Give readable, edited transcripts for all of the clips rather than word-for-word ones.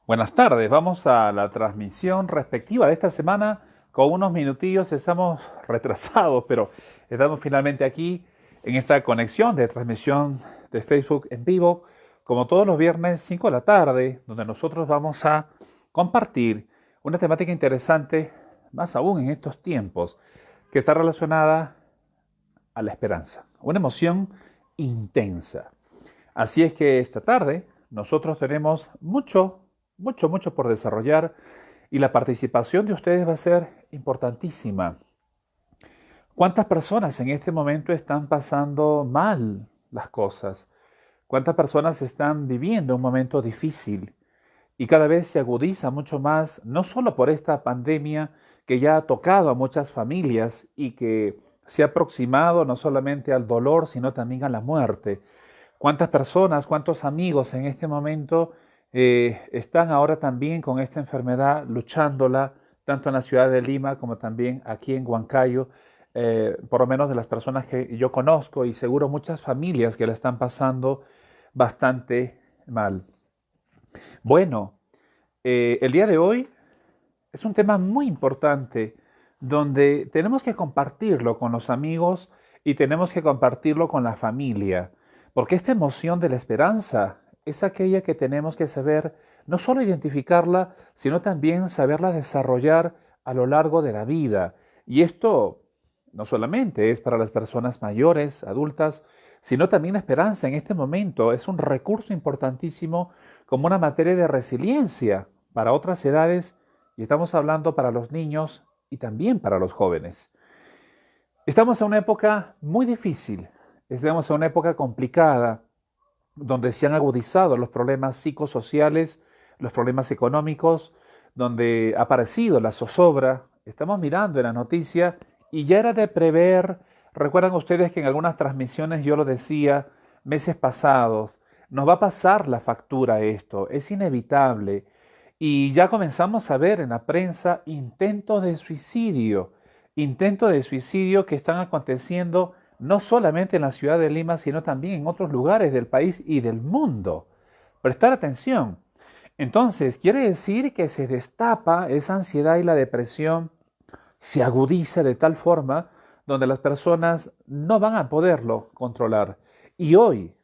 Buenas tardes, vamos a la transmisión respectiva de esta semana con unos minutillos. Estamos retrasados, pero estamos finalmente aquí en esta conexión de transmisión de Facebook en vivo, como todos los viernes 5 de la tarde, donde nosotros vamos a compartir una temática interesante, más aún en estos tiempos, que está relacionada a la esperanza, una emoción intensa. Así es que esta tarde nosotros tenemos mucho por desarrollar y la participación de ustedes va a ser importantísima. ¿Cuántas personas en este momento están pasando mal las cosas? ¿Cuántas personas están viviendo un momento difícil? Y cada vez se agudiza mucho más, no solo por esta pandemia que ya ha tocado a muchas familias y que se ha aproximado no solamente al dolor, sino también a la muerte. ¿Cuántas personas, cuántos amigos en este momento están ahora también con esta enfermedad, luchándola, tanto en la ciudad de Lima como también aquí en Huancayo? Por lo menos de las personas que yo conozco y seguro muchas familias que la están pasando bastante mal. Bueno, el día de hoy es un tema muy importante donde tenemos que compartirlo con los amigos y tenemos que compartirlo con la familia, porque esta emoción de la esperanza es aquella que tenemos que saber no solo identificarla, sino también saberla desarrollar a lo largo de la vida. Y esto no solamente es para las personas mayores, adultas, sino también la esperanza en este momento es un recurso importantísimo como una materia de resiliencia para otras edades y estamos hablando para los niños y también para los jóvenes. Estamos en una época muy difícil, estamos en una época complicada, donde se han agudizado los problemas psicosociales, los problemas económicos, donde ha aparecido la zozobra. Estamos mirando en la noticia y ya era de prever. Recuerdan ustedes que en algunas transmisiones yo lo decía meses pasados, nos va a pasar la factura esto, es inevitable. Y ya comenzamos a ver en la prensa intentos de suicidio que están aconteciendo no solamente en la ciudad de Lima, sino también en otros lugares del país y del mundo. Prestar atención. Entonces, quiere decir que se destapa esa ansiedad y la depresión, se agudiza de tal forma donde las personas no van a poderlo controlar. Y hoy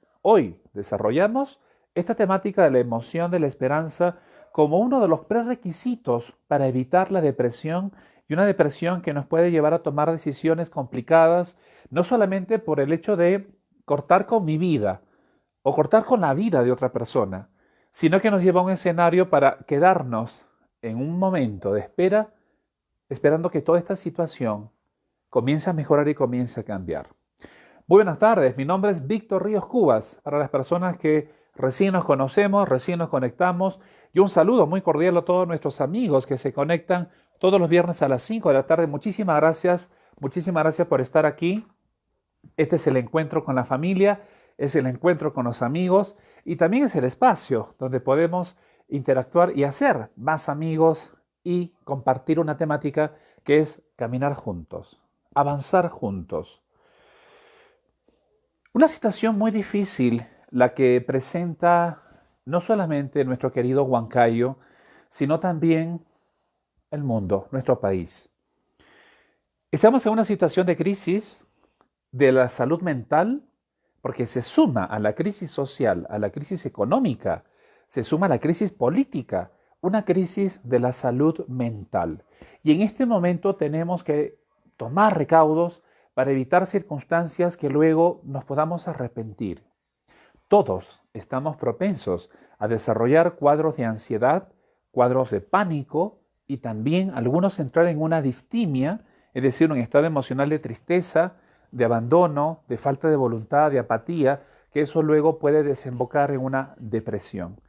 desarrollamos esta temática de la emoción de la esperanza como uno de los prerequisitos para evitar la depresión y una depresión que nos puede llevar a tomar decisiones complicadas, no solamente por el hecho de cortar con mi vida o cortar con la vida de otra persona, sino que nos lleva a un escenario para quedarnos en un momento de espera, esperando que toda esta situación comience a mejorar y comience a cambiar. Muy buenas tardes, mi nombre es Víctor Ríos Cubas, para las personas que recién nos conocemos, recién nos conectamos, y un saludo muy cordial a todos nuestros amigos que se conectan todos los viernes a las 5 de la tarde. Muchísimas gracias por estar aquí. Este es el encuentro con la familia, es el encuentro con los amigos y también es el espacio donde podemos interactuar y hacer más amigos y compartir una temática que es caminar juntos, avanzar juntos. Una situación muy difícil la que presenta no solamente nuestro querido Huancayo, sino también el mundo, nuestro país. Estamos en una situación de crisis de la salud mental porque se suma a la crisis social, a la crisis económica, se suma a la crisis política, una crisis de la salud mental. Y en este momento tenemos que tomar recaudos para evitar circunstancias que luego nos podamos arrepentir. Todos estamos propensos a desarrollar cuadros de ansiedad, cuadros de pánico y también algunos entrar en una distimia, es decir, un estado emocional de tristeza, de abandono, de falta de voluntad, de apatía, que eso luego puede desembocar en una depresión.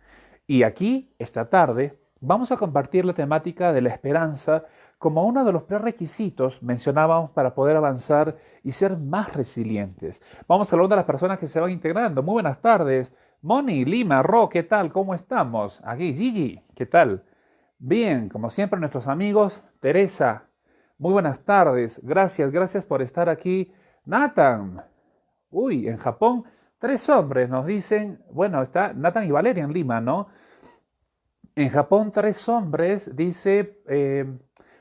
Y aquí, esta tarde, vamos a compartir la temática de la esperanza como uno de los prerequisitos, mencionábamos, para poder avanzar y ser más resilientes. Vamos a hablar de las personas que se van integrando. Muy buenas tardes. Moni, Lima, Ro, ¿qué tal? ¿Cómo estamos? Aquí, Gigi, ¿qué tal? Bien, como siempre, nuestros amigos. Teresa, muy buenas tardes. Gracias por estar aquí. Nathan, uy, en Japón, tres hombres nos dicen, bueno, está Nathan y Valeria en Lima, ¿no? En Japón, 3 hombres, dice,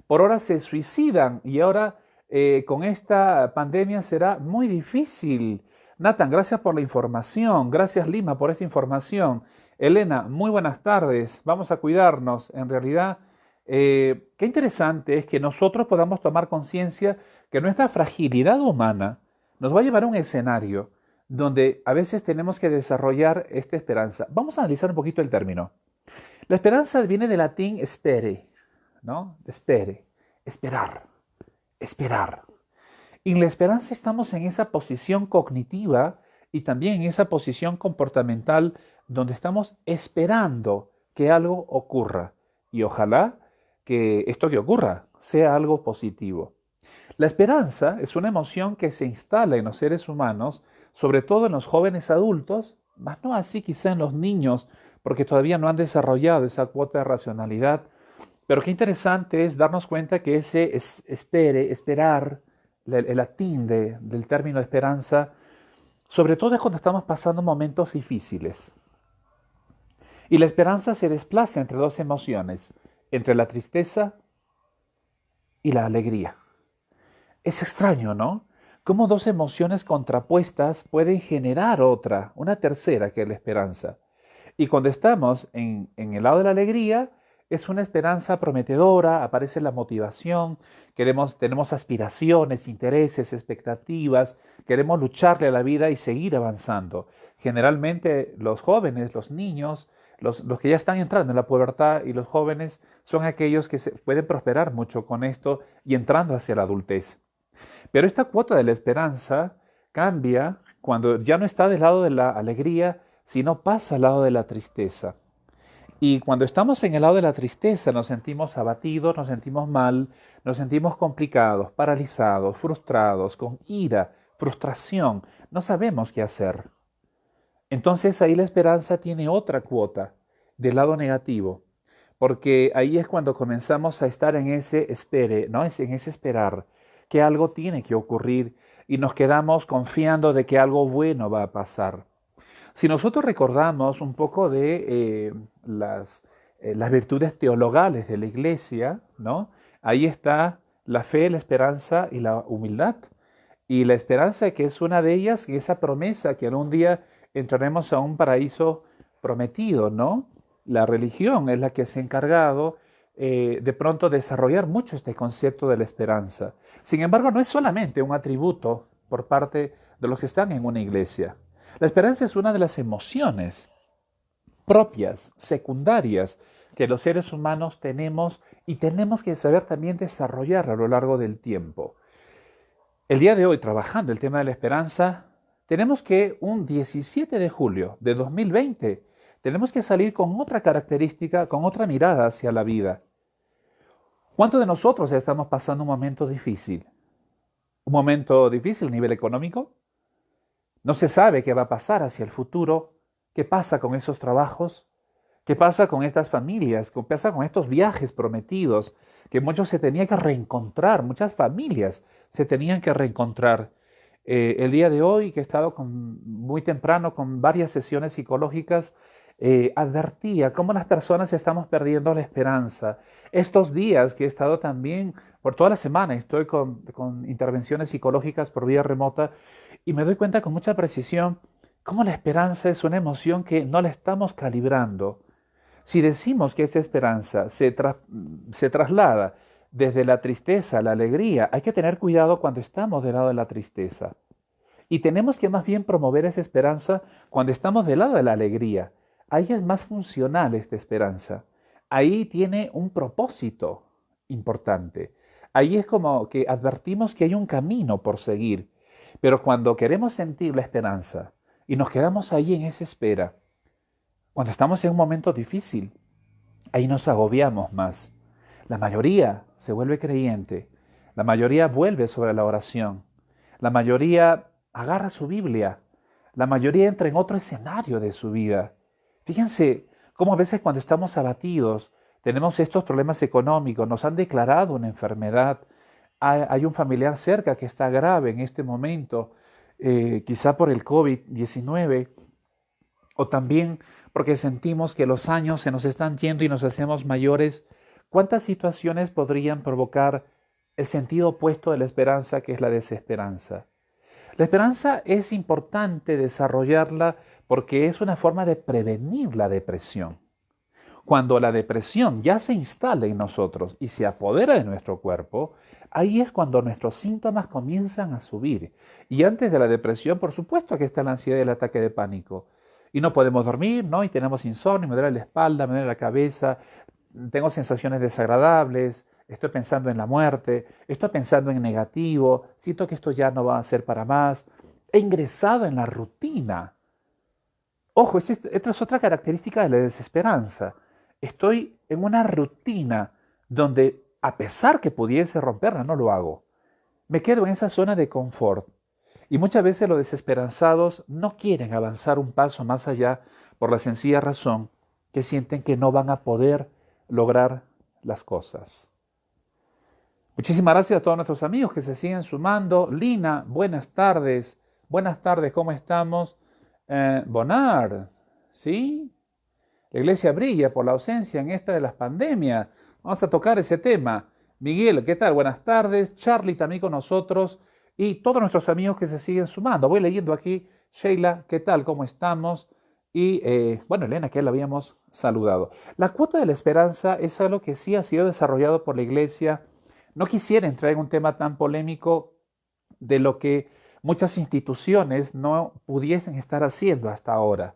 por hora se suicidan y ahora con esta pandemia será muy difícil. Nathan, gracias por la información. Gracias, Lima, por esta información. Elena, muy buenas tardes. Vamos a cuidarnos. En realidad, qué interesante es que nosotros podamos tomar conciencia que nuestra fragilidad humana nos va a llevar a un escenario donde a veces tenemos que desarrollar esta esperanza. Vamos a analizar un poquito el término. La esperanza viene del latín spere, ¿no? Spere, esperar, esperar. Y en la esperanza estamos en esa posición cognitiva y también en esa posición comportamental donde estamos esperando que algo ocurra. Y ojalá que esto que ocurra sea algo positivo. La esperanza es una emoción que se instala en los seres humanos, sobre todo en los jóvenes adultos, más no así quizá en los niños, porque todavía no han desarrollado esa cuota de racionalidad. Pero qué interesante es darnos cuenta que ese esperar, el latín del término esperanza, sobre todo es cuando estamos pasando momentos difíciles. Y la esperanza se desplaza entre dos emociones, entre la tristeza y la alegría. Es extraño, ¿no? Cómo dos emociones contrapuestas pueden generar otra, una tercera, que es la esperanza. Y cuando estamos en el lado de la alegría, es una esperanza prometedora, aparece la motivación, tenemos aspiraciones, intereses, expectativas, queremos lucharle a la vida y seguir avanzando. Generalmente los jóvenes, los niños, los que ya están entrando en la pubertad y los jóvenes son aquellos que pueden prosperar mucho con esto y entrando hacia la adultez. Pero esta cuota de la esperanza cambia cuando ya no está del lado de la alegría, sino pasa al lado de la tristeza. Y cuando estamos en el lado de la tristeza nos sentimos abatidos, nos sentimos mal, nos sentimos complicados, paralizados, frustrados, con ira, frustración, no sabemos qué hacer. Entonces ahí la esperanza tiene otra cuota del lado negativo, porque ahí es cuando comenzamos a estar en ese espere, ¿no? En ese esperar, que algo tiene que ocurrir y nos quedamos confiando de que algo bueno va a pasar. Si nosotros recordamos un poco de las virtudes teologales de la iglesia, ¿no? Ahí está la fe, la esperanza y la humildad. Y la esperanza que es una de ellas, y esa promesa que algún día entraremos a un paraíso prometido, ¿no? La religión es la que se ha encargado de pronto desarrollar mucho este concepto de la esperanza. Sin embargo, no es solamente un atributo por parte de los que están en una iglesia. La esperanza es una de las emociones propias, secundarias, que los seres humanos tenemos y tenemos que saber también desarrollar a lo largo del tiempo. El día de hoy, trabajando el tema de la esperanza, tenemos que un 17 de julio de 2020, tenemos que salir con otra característica, con otra mirada hacia la vida. ¿Cuántos de nosotros estamos pasando un momento difícil? ¿Un momento difícil a nivel económico? No se sabe qué va a pasar hacia el futuro, qué pasa con esos trabajos, qué pasa con estas familias, qué pasa con estos viajes prometidos, que muchos se tenían que reencontrar, muchas familias se tenían que reencontrar. El día de hoy, que he estado muy temprano con varias sesiones psicológicas, advertía cómo las personas estamos perdiendo la esperanza. Estos días que he estado también, por toda la semana, estoy con intervenciones psicológicas por vía remota y me doy cuenta con mucha precisión cómo la esperanza es una emoción que no la estamos calibrando. Si decimos que esta esperanza se traslada desde la tristeza a la alegría, hay que tener cuidado cuando estamos del lado de la tristeza. Y tenemos que más bien promover esa esperanza cuando estamos del lado de la alegría. Ahí es más funcional esta esperanza. Ahí tiene un propósito importante. Ahí es como que advertimos que hay un camino por seguir. Pero cuando queremos sentir la esperanza y nos quedamos ahí en esa espera, cuando estamos en un momento difícil, ahí nos agobiamos más. La mayoría se vuelve creyente, la mayoría vuelve sobre la oración, la mayoría agarra su Biblia, la mayoría entra en otro escenario de su vida. Fíjense cómo a veces cuando estamos abatidos, tenemos estos problemas económicos, nos han declarado una enfermedad, hay un familiar cerca que está grave en este momento, quizá por el COVID-19, o también porque sentimos que los años se nos están yendo y nos hacemos mayores, ¿cuántas situaciones podrían provocar el sentido opuesto de la esperanza, que es la desesperanza? La esperanza es importante desarrollarla porque es una forma de prevenir la depresión. Cuando la depresión ya se instala en nosotros y se apodera de nuestro cuerpo, ahí es cuando nuestros síntomas comienzan a subir. Y antes de la depresión, por supuesto que está la ansiedad y el ataque de pánico. Y no podemos dormir, ¿no? Y tenemos insomnio, me duele la espalda, me duele la cabeza, tengo sensaciones desagradables, estoy pensando en la muerte, estoy pensando en negativo, siento que esto ya no va a ser para más. He ingresado en la rutina. Ojo, esta es otra característica de la desesperanza. Estoy en una rutina donde, a pesar que pudiese romperla, no lo hago. Me quedo en esa zona de confort. Y muchas veces los desesperanzados no quieren avanzar un paso más allá por la sencilla razón que sienten que no van a poder lograr las cosas. Muchísimas gracias a todos nuestros amigos que se siguen sumando. Lina, buenas tardes. Buenas tardes, ¿cómo estamos? Bonar, ¿sí? La iglesia brilla por la ausencia en esta de las pandemias. Vamos a tocar ese tema. Miguel, ¿qué tal? Buenas tardes. Charlie también con nosotros y todos nuestros amigos que se siguen sumando. Voy leyendo aquí. Sheila, ¿qué tal? ¿Cómo estamos? Y bueno, Elena, que la habíamos saludado. La cuota de la esperanza es algo que sí ha sido desarrollado por la iglesia. No quisiera entrar en un tema tan polémico de lo que muchas instituciones no pudiesen estar haciendo hasta ahora.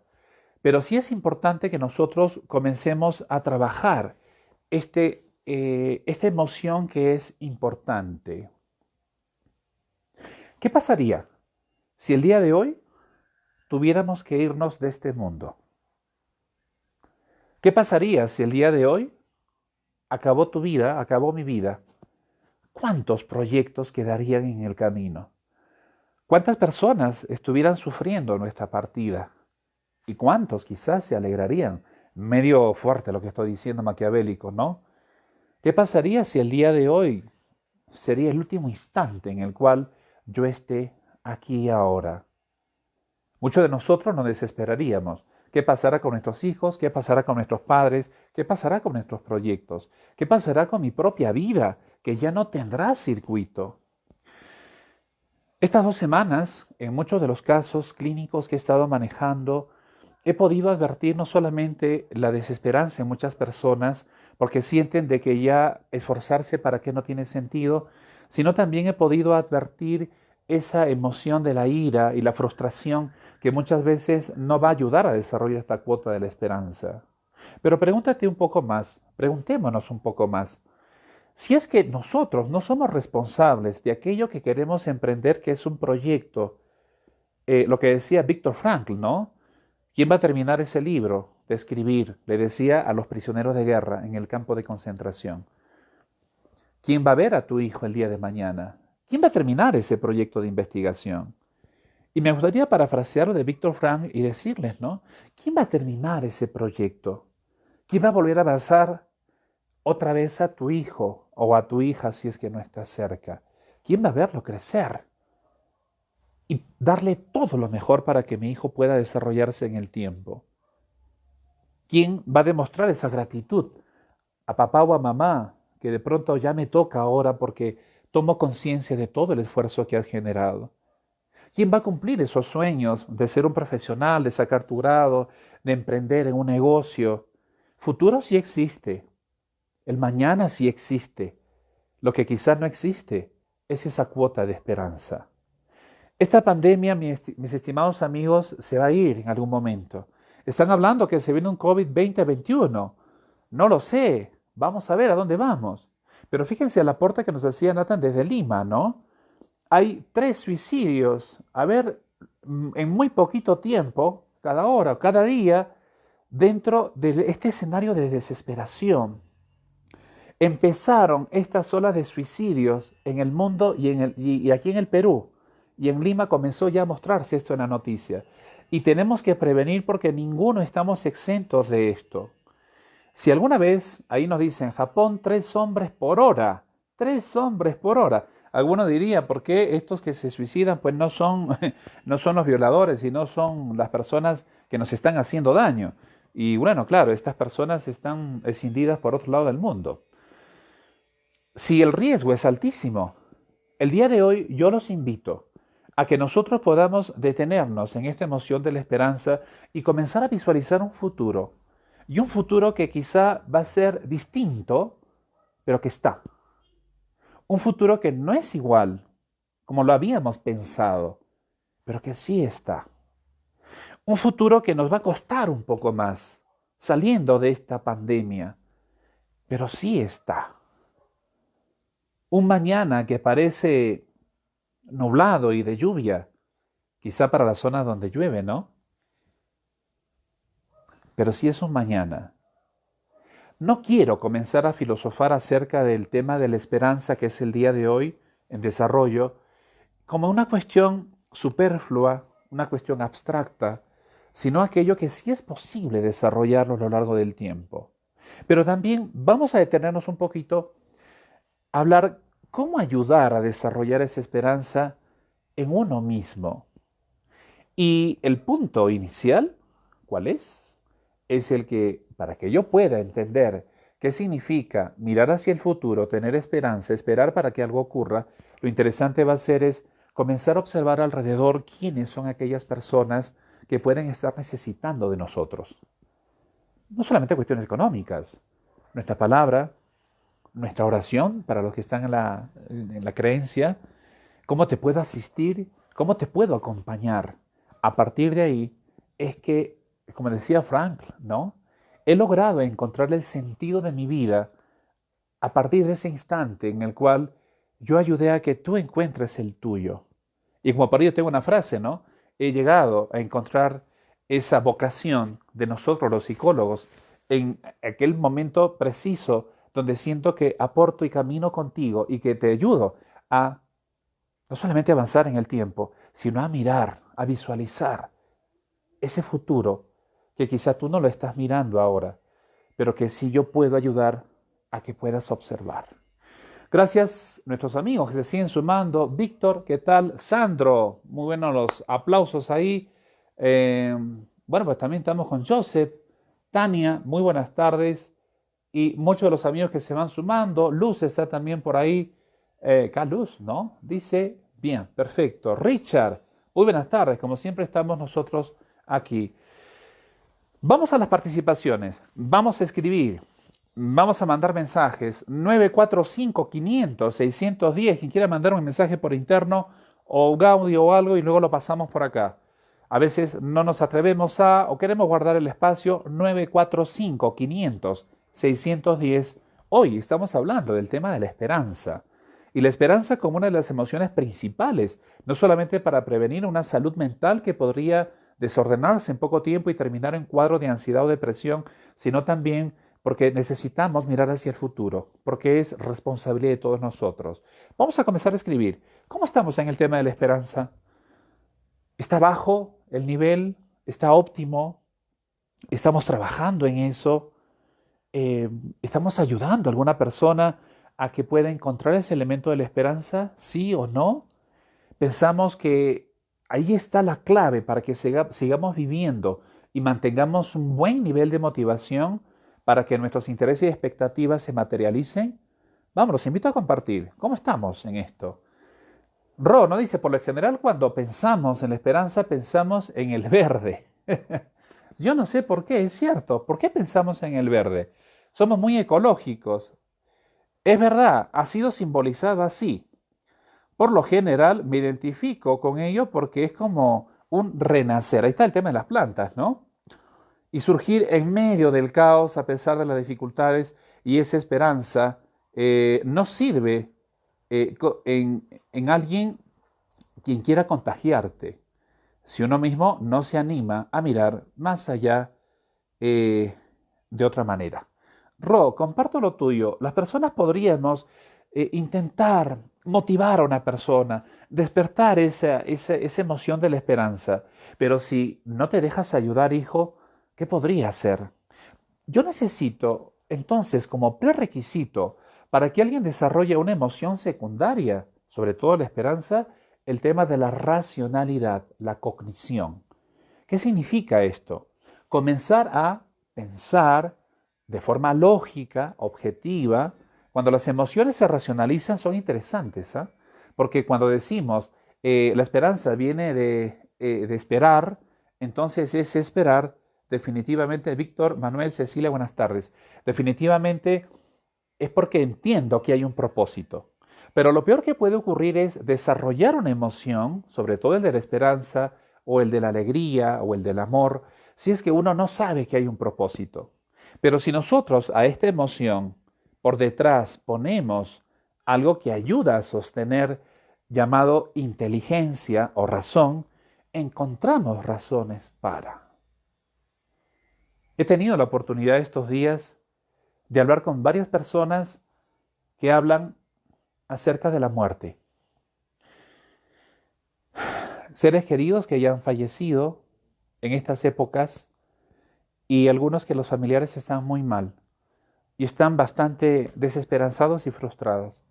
Pero sí es importante que nosotros comencemos a trabajar esta emoción que es importante. ¿Qué pasaría si el día de hoy tuviéramos que irnos de este mundo? ¿Qué pasaría si el día de hoy acabó tu vida, acabó mi vida? ¿Cuántos proyectos quedarían en el camino? ¿Cuántas personas estuvieran sufriendo nuestra partida? ¿Y cuántos quizás se alegrarían? Medio fuerte lo que estoy diciendo, maquiavélico, ¿no? ¿Qué pasaría si el día de hoy sería el último instante en el cual yo esté aquí y ahora? Muchos de nosotros nos desesperaríamos. ¿Qué pasará con nuestros hijos? ¿Qué pasará con nuestros padres? ¿Qué pasará con nuestros proyectos? ¿Qué pasará con mi propia vida, que ya no tendrá circuito? Estas 2 semanas, en muchos de los casos clínicos que he estado manejando, he podido advertir no solamente la desesperanza en muchas personas, porque sienten de que ya esforzarse para qué no tiene sentido, sino también he podido advertir esa emoción de la ira y la frustración que muchas veces no va a ayudar a desarrollar esta cuota de la esperanza. Pero pregúntate un poco más, preguntémonos un poco más. Si es que nosotros no somos responsables de aquello que queremos emprender, que es un proyecto, lo que decía Viktor Frankl, ¿no? ¿Quién va a terminar ese libro de escribir? Le decía a los prisioneros de guerra en el campo de concentración. ¿Quién va a ver a tu hijo el día de mañana? ¿Quién va a terminar ese proyecto de investigación? Y me gustaría parafrasear de Viktor Frankl y decirles, ¿no? ¿Quién va a terminar ese proyecto? ¿Quién va a volver a abrazar otra vez a tu hijo o a tu hija si es que no está cerca? ¿Quién va a verlo crecer? Y darle todo lo mejor para que mi hijo pueda desarrollarse en el tiempo. ¿Quién va a demostrar esa gratitud a papá o a mamá, que de pronto ya me toca ahora porque tomo conciencia de todo el esfuerzo que has generado? ¿Quién va a cumplir esos sueños de ser un profesional, de sacar tu grado, de emprender en un negocio? Futuro sí existe, el mañana sí existe. Lo que quizás no existe es esa cuota de esperanza. Esta pandemia, mis estimados amigos, se va a ir en algún momento. Están hablando que se viene un COVID 2021. No lo sé. Vamos a ver a dónde vamos. Pero fíjense el aporte que nos hacía Nathan desde Lima, ¿no? Hay 3 suicidios. A ver, en muy poquito tiempo, cada hora, cada día, dentro de este escenario de desesperación. Empezaron estas olas de suicidios en el mundo y aquí en el Perú. Y en Lima comenzó ya a mostrarse esto en la noticia. Y tenemos que prevenir porque ninguno estamos exentos de esto. Si alguna vez, ahí nos dicen, Japón, 3 hombres por hora. 3 hombres por hora. Alguno diría, ¿por qué estos que se suicidan pues no son los violadores, sino son las personas que nos están haciendo daño? Y bueno, claro, estas personas están escindidas por otro lado del mundo. Si el riesgo es altísimo, el día de hoy yo los invito a que nosotros podamos detenernos en esta emoción de la esperanza y comenzar a visualizar un futuro. Y un futuro que quizá va a ser distinto, pero que está. Un futuro que no es igual como lo habíamos pensado, pero que sí está. Un futuro que nos va a costar un poco más saliendo de esta pandemia, pero sí está. Un mañana que parece nublado y de lluvia, quizá para las zonas donde llueve, ¿no? Pero sí es un mañana. No quiero comenzar a filosofar acerca del tema de la esperanza que es el día de hoy en desarrollo como una cuestión superflua, una cuestión abstracta, sino aquello que sí es posible desarrollarlo a lo largo del tiempo. Pero también vamos a detenernos un poquito a hablar cómo ayudar a desarrollar esa esperanza en uno mismo. Y el punto inicial, ¿cuál es? Es el que, para que yo pueda entender qué significa mirar hacia el futuro, tener esperanza, esperar para que algo ocurra, lo interesante va a ser es comenzar a observar alrededor quiénes son aquellas personas que pueden estar necesitando de nosotros. No solamente cuestiones económicas, nuestra palabra, nuestra oración para los que están en la creencia, cómo te puedo asistir, cómo te puedo acompañar. A partir de ahí es que, como decía Frank, ¿no? He logrado encontrar el sentido de mi vida a partir de ese instante en el cual yo ayudé a que tú encuentres el tuyo. Y como por ello tengo una frase, ¿no? He llegado a encontrar esa vocación de nosotros los psicólogos en aquel momento preciso donde siento que aporto y camino contigo y que te ayudo a no solamente avanzar en el tiempo, sino a mirar, a visualizar ese futuro que quizá tú no lo estás mirando ahora, pero que sí yo puedo ayudar a que puedas observar. Gracias, nuestros amigos que se siguen sumando. Víctor, ¿qué tal? Sandro, muy buenos los aplausos ahí. Bueno, pues también estamos con Joseph. Tania, muy buenas tardes. Y muchos de los amigos que se van sumando. Luz está también por ahí. Acá Luz, ¿no? Dice, bien, perfecto. Richard, muy buenas tardes. Como siempre estamos nosotros aquí. Vamos a las participaciones. Vamos a escribir. Vamos a mandar mensajes. 945-500-610. Quien quiera mandar un mensaje por interno o un audio o algo y luego lo pasamos por acá. A veces no nos atrevemos o queremos guardar el espacio. 945-500-610. Hoy estamos hablando del tema de la esperanza. Y la esperanza como una de las emociones principales, no solamente para prevenir una salud mental que podría desordenarse en poco tiempo y terminar en cuadro de ansiedad o depresión, sino también porque necesitamos mirar hacia el futuro, porque es responsabilidad de todos nosotros. Vamos a comenzar a escribir. ¿Cómo estamos en el tema de la esperanza? ¿Está bajo el nivel? ¿Está óptimo? ¿Estamos trabajando en eso? ¿Estamos ayudando a alguna persona a que pueda encontrar ese elemento de la esperanza? ¿Sí o no? Pensamos que ahí está la clave para que sigamos viviendo y mantengamos un buen nivel de motivación para que nuestros intereses y expectativas se materialicen. Vamos, los invito a compartir. ¿Cómo estamos en esto? Ro, ¿no? Dice, por lo general cuando pensamos en la esperanza pensamos en el verde. Yo no sé por qué, es cierto. ¿Por qué pensamos en el verde? Somos muy ecológicos. Es verdad, ha sido simbolizado así. Por lo general me identifico con ello porque es como un renacer. Ahí está el tema de las plantas, ¿no? Y surgir en medio del caos a pesar de las dificultades y esa esperanza no sirve en alguien quien quiera contagiarte si uno mismo no se anima a mirar más allá de otra manera. Ro, comparto lo tuyo. Las personas podríamos intentar motivar a una persona, despertar esa emoción de la esperanza. Pero si no te dejas ayudar, hijo, ¿qué podría hacer? Yo necesito, entonces, como prerequisito para que alguien desarrolle una emoción secundaria, sobre todo la esperanza, el tema de la racionalidad, la cognición. ¿Qué significa esto? Comenzar a pensar de forma lógica, objetiva. Cuando las emociones se racionalizan son interesantes, ¿ah? Porque cuando decimos la esperanza viene de esperar, entonces ese esperar definitivamente, Víctor, Manuel, Cecilia, buenas tardes, definitivamente es porque entiendo que hay un propósito. Pero lo peor que puede ocurrir es desarrollar una emoción, sobre todo el de la esperanza o el de la alegría o el del amor, si es que uno no sabe que hay un propósito. Pero si nosotros a esta emoción por detrás ponemos algo que ayuda a sostener, llamado inteligencia o razón, encontramos razones para. He tenido la oportunidad estos días de hablar con varias personas que hablan acerca de la muerte. Seres queridos que ya han fallecido en estas épocas y algunos que los familiares están muy mal y están bastante desesperanzados y frustrados.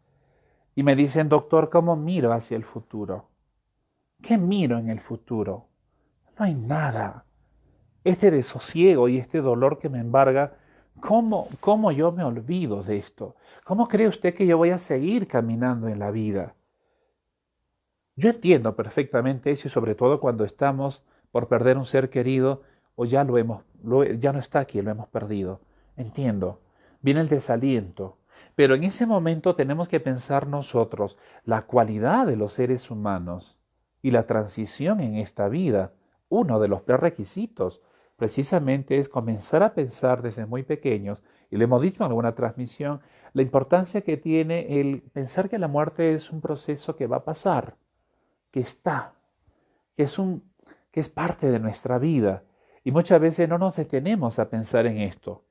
Y me dicen, doctor, ¿cómo miro hacia el futuro? ¿Qué miro en el futuro? No hay nada. Este desosiego y este dolor que me embarga, ¿cómo yo me olvido de esto? ¿Cómo cree usted que yo voy a seguir caminando en la vida? Yo entiendo perfectamente eso y sobre todo cuando estamos por perder un ser querido o ya ya no está aquí, lo hemos perdido. Entiendo. Viene el desaliento. Pero en ese momento tenemos que pensar nosotros la cualidad de los seres humanos y la transición en esta vida. Uno de los prerequisitos precisamente es comenzar a pensar desde muy pequeños, y lo hemos dicho en alguna transmisión, la importancia que tiene el pensar que la muerte es un proceso que va a pasar, que está, que es, que es parte de nuestra vida. Y muchas veces no nos detenemos a pensar en esto.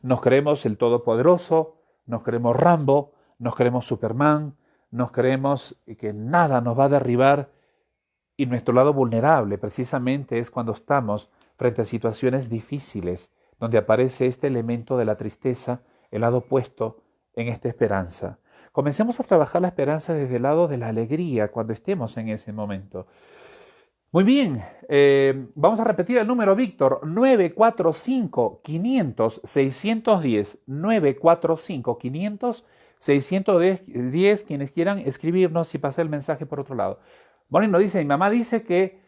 Nos creemos el Todopoderoso, nos creemos Rambo, nos creemos Superman, nos creemos que nada nos va a derribar y nuestro lado vulnerable precisamente es cuando estamos frente a situaciones difíciles, donde aparece este elemento de la tristeza, el lado opuesto en esta esperanza. Comencemos a trabajar la esperanza desde el lado de la alegría cuando estemos en ese momento. Muy bien, vamos a repetir el número, Víctor, 945-500-610, 945-500-610, quienes quieran escribirnos y pasar el mensaje por otro lado. Bonnie nos dice, mi mamá dice que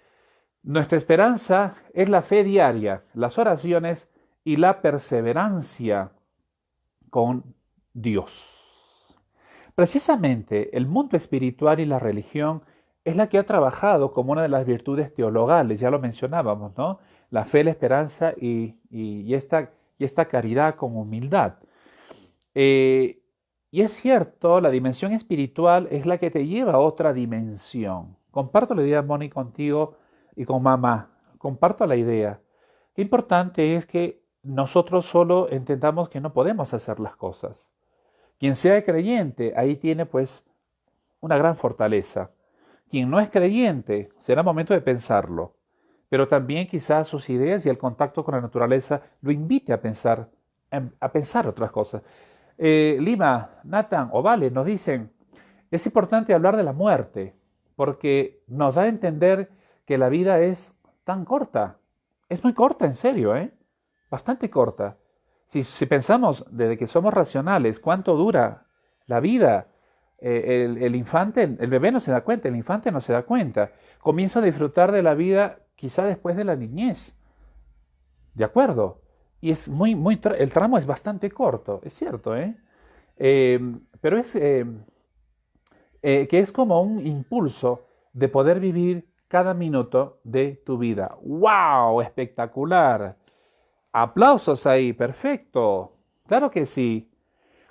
nuestra esperanza es la fe diaria, las oraciones y la perseverancia con Dios. Precisamente el mundo espiritual y la religión es la que ha trabajado como una de las virtudes teologales, ya lo mencionábamos, ¿no? La fe, la esperanza y esta caridad con humildad. Y es cierto, la dimensión espiritual es la que te lleva a otra dimensión. Comparto la idea, Moni, contigo y con mamá. Comparto la idea. Qué importante es que nosotros solo entendamos que no podemos hacer las cosas. Quien sea creyente, ahí tiene pues una gran fortaleza. Quien no es creyente, será momento de pensarlo, pero también quizás sus ideas y el contacto con la naturaleza lo invite a pensar otras cosas. Lima, Nathan o Vale nos dicen, es importante hablar de la muerte, porque nos da a entender que la vida es tan corta. Es muy corta, en serio, ¿eh? Bastante corta. Si pensamos desde que somos racionales, ¿cuánto dura la vida? El infante, el bebé no se da cuenta, el infante no se da cuenta. Comienza a disfrutar de la vida quizá después de la niñez. ¿De acuerdo? Y es el tramo es bastante corto, es cierto, ¿eh? Pero que es como un impulso de poder vivir cada minuto de tu vida. ¡Wow! Espectacular. Aplausos ahí, perfecto. Claro que sí.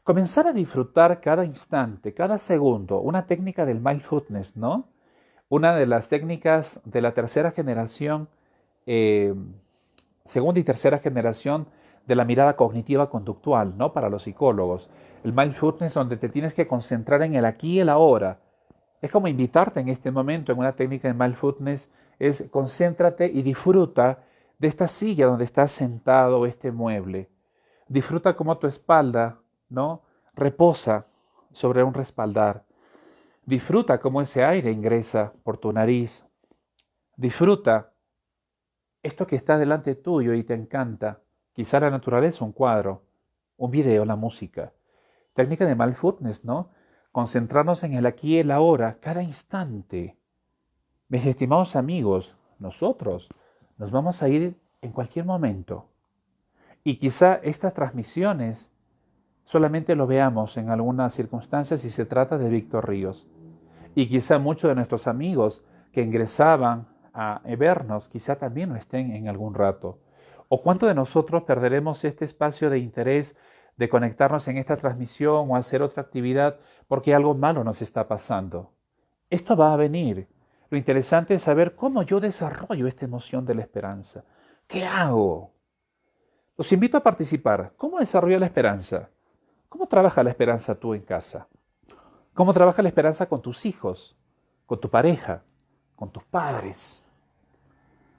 Comenzar a disfrutar cada instante, cada segundo, una técnica del mindfulness, ¿no? Una de las técnicas de la tercera generación, eh, segunda y tercera generación de la mirada cognitiva conductual, ¿no? Para los psicólogos. El mindfulness donde te tienes que concentrar en el aquí y el ahora. Es como invitarte en este momento en una técnica de mindfulness, es concéntrate y disfruta de esta silla donde estás sentado, este mueble. Disfruta cómo tu espalda, ¿no? Reposa sobre un respaldar. Disfruta cómo ese aire ingresa por tu nariz. Disfruta esto que está delante tuyo y te encanta, quizá la naturaleza, un cuadro, un video, la música. Técnica de mindfulness, ¿no? Concentrarnos en el aquí y el ahora, cada instante. Mis estimados amigos, nosotros nos vamos a ir en cualquier momento. Y quizá estas transmisiones solamente lo veamos en algunas circunstancias si se trata de Víctor Ríos. Y quizá muchos de nuestros amigos que ingresaban a vernos, quizá también no estén en algún rato. ¿O cuánto de nosotros perderemos este espacio de interés de conectarnos en esta transmisión o hacer otra actividad porque algo malo nos está pasando? Esto va a venir. Lo interesante es saber cómo yo desarrollo esta emoción de la esperanza. ¿Qué hago? Los invito a participar. ¿Cómo desarrollo la esperanza? ¿Cómo trabaja la esperanza tú en casa? ¿Cómo trabaja la esperanza con tus hijos, con tu pareja, con tus padres?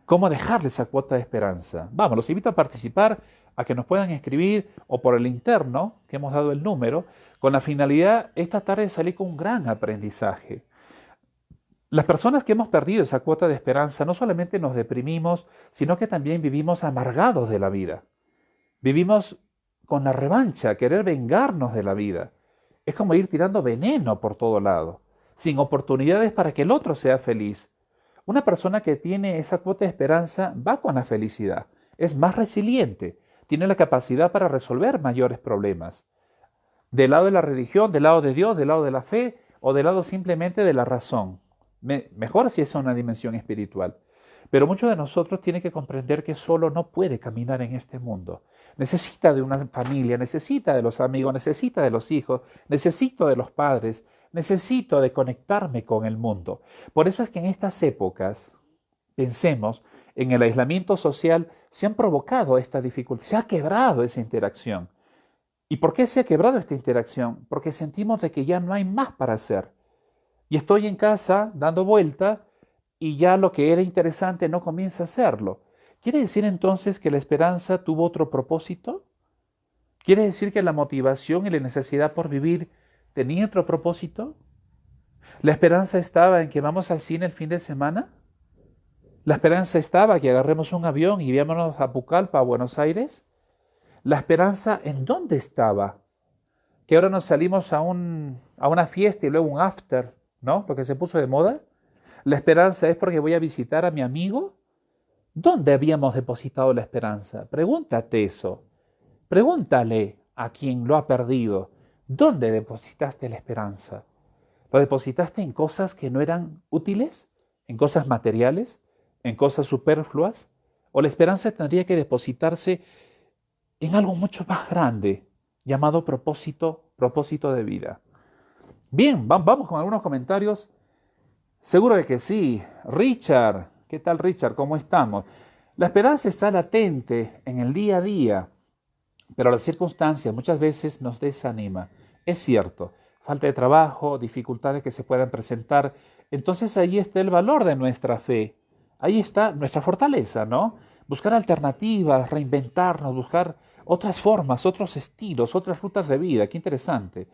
¿Cómo dejarles esa cuota de esperanza? Vamos, los invito a participar, a que nos puedan escribir o por el interno, que hemos dado el número, con la finalidad esta tarde de salir con un gran aprendizaje. Las personas que hemos perdido esa cuota de esperanza no solamente nos deprimimos, sino que también vivimos amargados de la vida. Vivimos con la revancha, querer vengarnos de la vida. Es como ir tirando veneno por todo lado, sin oportunidades para que el otro sea feliz. Una persona que tiene esa cuota de esperanza va con la felicidad, es más resiliente, tiene la capacidad para resolver mayores problemas. Del lado de la religión, del lado de Dios, del lado de la fe o del lado simplemente de la razón. Mejor si es una dimensión espiritual. Pero muchos de nosotros tienen que comprender que solo no puede caminar en este mundo. Necesita de una familia, necesita de los amigos, necesita de los hijos, necesito de los padres, necesito de conectarme con el mundo. Por eso es que en estas épocas, pensemos, en el aislamiento social se han provocado esta dificultad, se ha quebrado esa interacción. ¿Y por qué se ha quebrado esta interacción? Porque sentimos de que ya no hay más para hacer. Y estoy en casa dando vuelta y ya lo que era interesante no comienza a hacerlo. ¿Quiere decir entonces que la esperanza tuvo otro propósito? ¿Quiere decir que la motivación y la necesidad por vivir tenía otro propósito? ¿La esperanza estaba en que vamos al cine el fin de semana? ¿La esperanza estaba que agarremos un avión y viámonos a Pucallpa, a Buenos Aires? ¿La esperanza en dónde estaba? Que ahora nos salimos a una fiesta y luego un after, ¿no? Lo que se puso de moda. ¿La esperanza es porque voy a visitar a mi amigo? ¿Dónde habíamos depositado la esperanza? Pregúntate eso. Pregúntale a quien lo ha perdido. ¿Dónde depositaste la esperanza? ¿Lo depositaste en cosas que no eran útiles? ¿En cosas materiales? ¿En cosas superfluas? ¿O la esperanza tendría que depositarse en algo mucho más grande, llamado propósito de vida? Bien, vamos con algunos comentarios. Seguro de que sí. Richard, ¿qué tal Richard? ¿Cómo estamos? La esperanza está latente en el día a día, pero las circunstancias muchas veces nos desanima. Es cierto, falta de trabajo, dificultades que se puedan presentar. Entonces ahí está el valor de nuestra fe. Ahí está nuestra fortaleza, ¿no? Buscar alternativas, reinventarnos, buscar otras formas, otros estilos, otras rutas de vida. Qué interesante.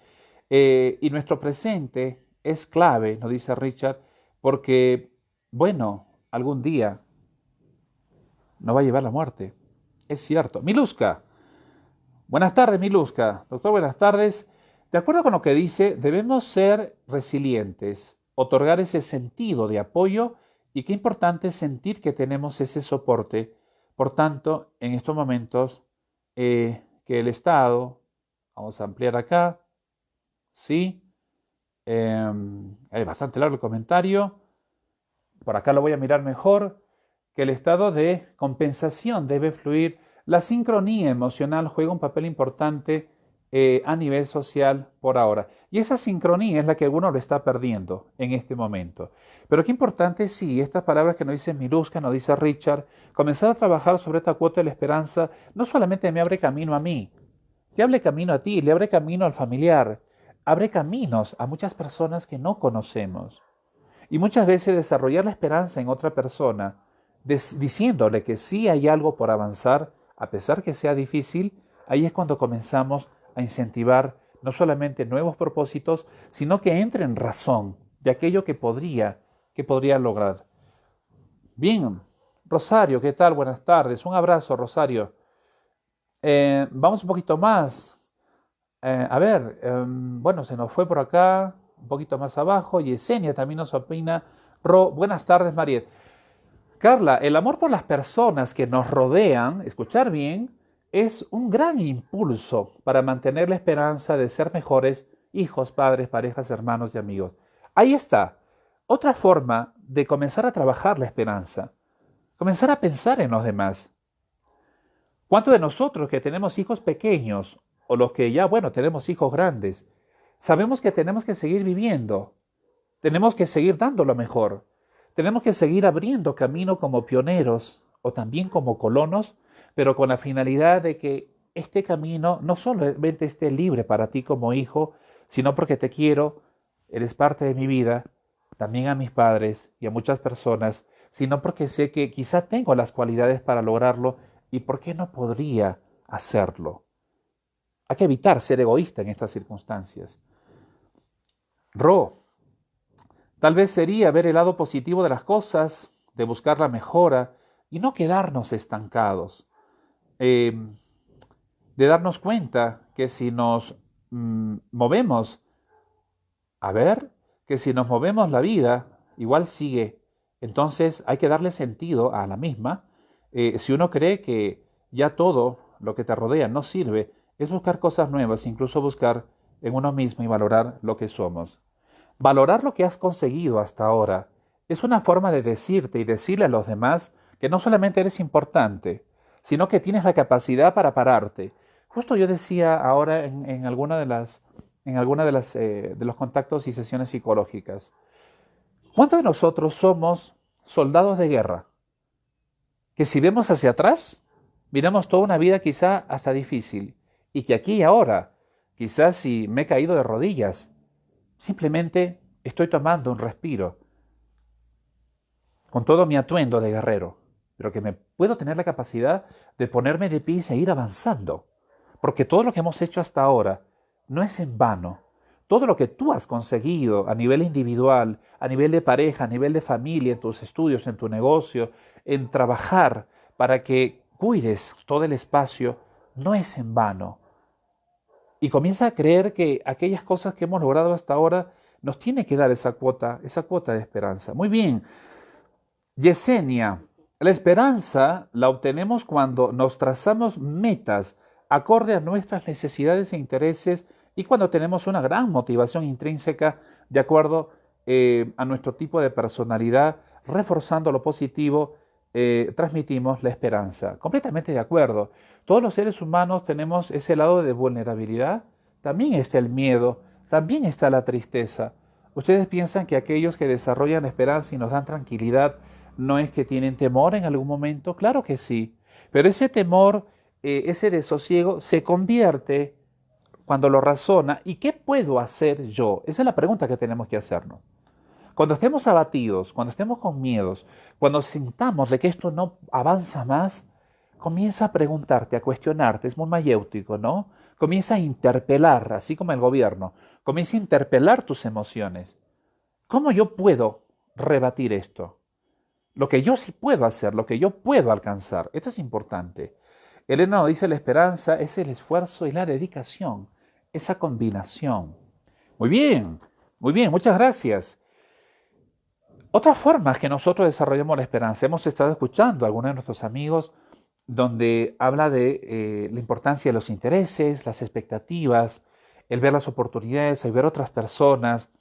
Y nuestro presente es clave, nos dice Richard, porque, bueno, algún día nos va a llevar la muerte. Es cierto. Miluska. Buenas tardes, Miluska. Doctor, buenas tardes. De acuerdo con lo que dice, debemos ser resilientes, otorgar ese sentido de apoyo y qué importante es sentir que tenemos ese soporte. Por tanto, en estos momentos, que el Estado, vamos a ampliar acá, ¿sí? Es bastante largo el comentario. Por acá lo voy a mirar mejor. Que el estado de compensación debe fluir. La sincronía emocional juega un papel importante a nivel social por ahora. Y esa sincronía es la que uno lo está perdiendo en este momento. Pero qué importante, sí, estas palabras que nos dice Miluska, nos dice Richard, comenzar a trabajar sobre esta cuota de la esperanza, no solamente me abre camino a mí, te abre camino a ti, le abre camino al familiar, abre caminos a muchas personas que no conocemos. Y muchas veces desarrollar la esperanza en otra persona, diciéndole que sí hay algo por avanzar, a pesar que sea difícil, ahí es cuando comenzamos a incentivar no solamente nuevos propósitos, sino que entre en razón de aquello que podría lograr. Bien, Rosario, ¿qué tal? Buenas tardes. Un abrazo, Rosario. Vamos un poquito más. A ver, bueno, se nos fue por acá, un poquito más abajo. Yesenia también nos opina. Buenas tardes, Mariet. Carla, el amor por las personas que nos rodean, escuchar bien, es un gran impulso para mantener la esperanza de ser mejores hijos, padres, parejas, hermanos y amigos. Ahí está. Otra forma de comenzar a trabajar la esperanza. Comenzar a pensar en los demás. ¿Cuántos de nosotros que tenemos hijos pequeños o los que ya, bueno, tenemos hijos grandes, sabemos que tenemos que seguir viviendo, tenemos que seguir dando lo mejor, tenemos que seguir abriendo camino como pioneros o también como colonos, pero con la finalidad de que este camino no solamente esté libre para ti como hijo, sino porque te quiero, eres parte de mi vida, también a mis padres y a muchas personas, sino porque sé que quizá tengo las cualidades para lograrlo y por qué no podría hacerlo. Hay que evitar ser egoísta en estas circunstancias. Ro, tal vez sería ver el lado positivo de las cosas, de buscar la mejora y no quedarnos estancados. Eh, de darnos cuenta que si nos movemos, a ver, que si nos movemos la vida, igual sigue. Entonces hay que darle sentido a la misma. Si uno cree que ya todo lo que te rodea no sirve, es buscar cosas nuevas, incluso buscar en uno mismo y valorar lo que somos. Valorar lo que has conseguido hasta ahora es una forma de decirte y decirle a los demás que no solamente eres importante, sino que tienes la capacidad para pararte. Justo yo decía ahora en alguna de los contactos y sesiones psicológicas, ¿cuántos de nosotros somos soldados de guerra? Que si vemos hacia atrás, miramos toda una vida quizá hasta difícil, y que aquí y ahora, quizás si me he caído de rodillas, simplemente estoy tomando un respiro con todo mi atuendo de guerrero, pero que me puedo tener la capacidad de ponerme de pie y seguir avanzando, porque todo lo que hemos hecho hasta ahora no es en vano. Todo lo que tú has conseguido a nivel individual, a nivel de pareja, a nivel de familia, en tus estudios, en tu negocio, en trabajar para que cuides todo el espacio, no es en vano. Y comienza a creer que aquellas cosas que hemos logrado hasta ahora nos tiene que dar esa cuota de esperanza. Muy bien, Yesenia, la esperanza la obtenemos cuando nos trazamos metas acorde a nuestras necesidades e intereses y cuando tenemos una gran motivación intrínseca de acuerdo a nuestro tipo de personalidad, reforzando lo positivo, transmitimos la esperanza. Completamente de acuerdo. Todos los seres humanos tenemos ese lado de vulnerabilidad. También está el miedo, también está la tristeza. ¿Ustedes piensan que aquellos que desarrollan esperanza y nos dan tranquilidad no es que tienen temor en algún momento? Claro que sí. Pero ese temor, ese desosiego se convierte cuando lo razona. ¿Y qué puedo hacer yo? Esa es la pregunta que tenemos que hacernos. Cuando estemos abatidos, cuando estemos con miedos, cuando sintamos de que esto no avanza más, comienza a preguntarte, a cuestionarte, es muy mayéutico, ¿no? Comienza a interpelar, así como el gobierno, comienza a interpelar tus emociones. ¿Cómo yo puedo rebatir esto? Lo que yo sí puedo hacer, lo que yo puedo alcanzar. Esto es importante. Elena nos dice, la esperanza es el esfuerzo y la dedicación, esa combinación. Muy bien, muchas gracias. Otras formas que nosotros desarrollamos la esperanza. Hemos estado escuchando a algunos de nuestros amigos donde habla de la importancia de los intereses, las expectativas, el ver las oportunidades, el ver otras personas,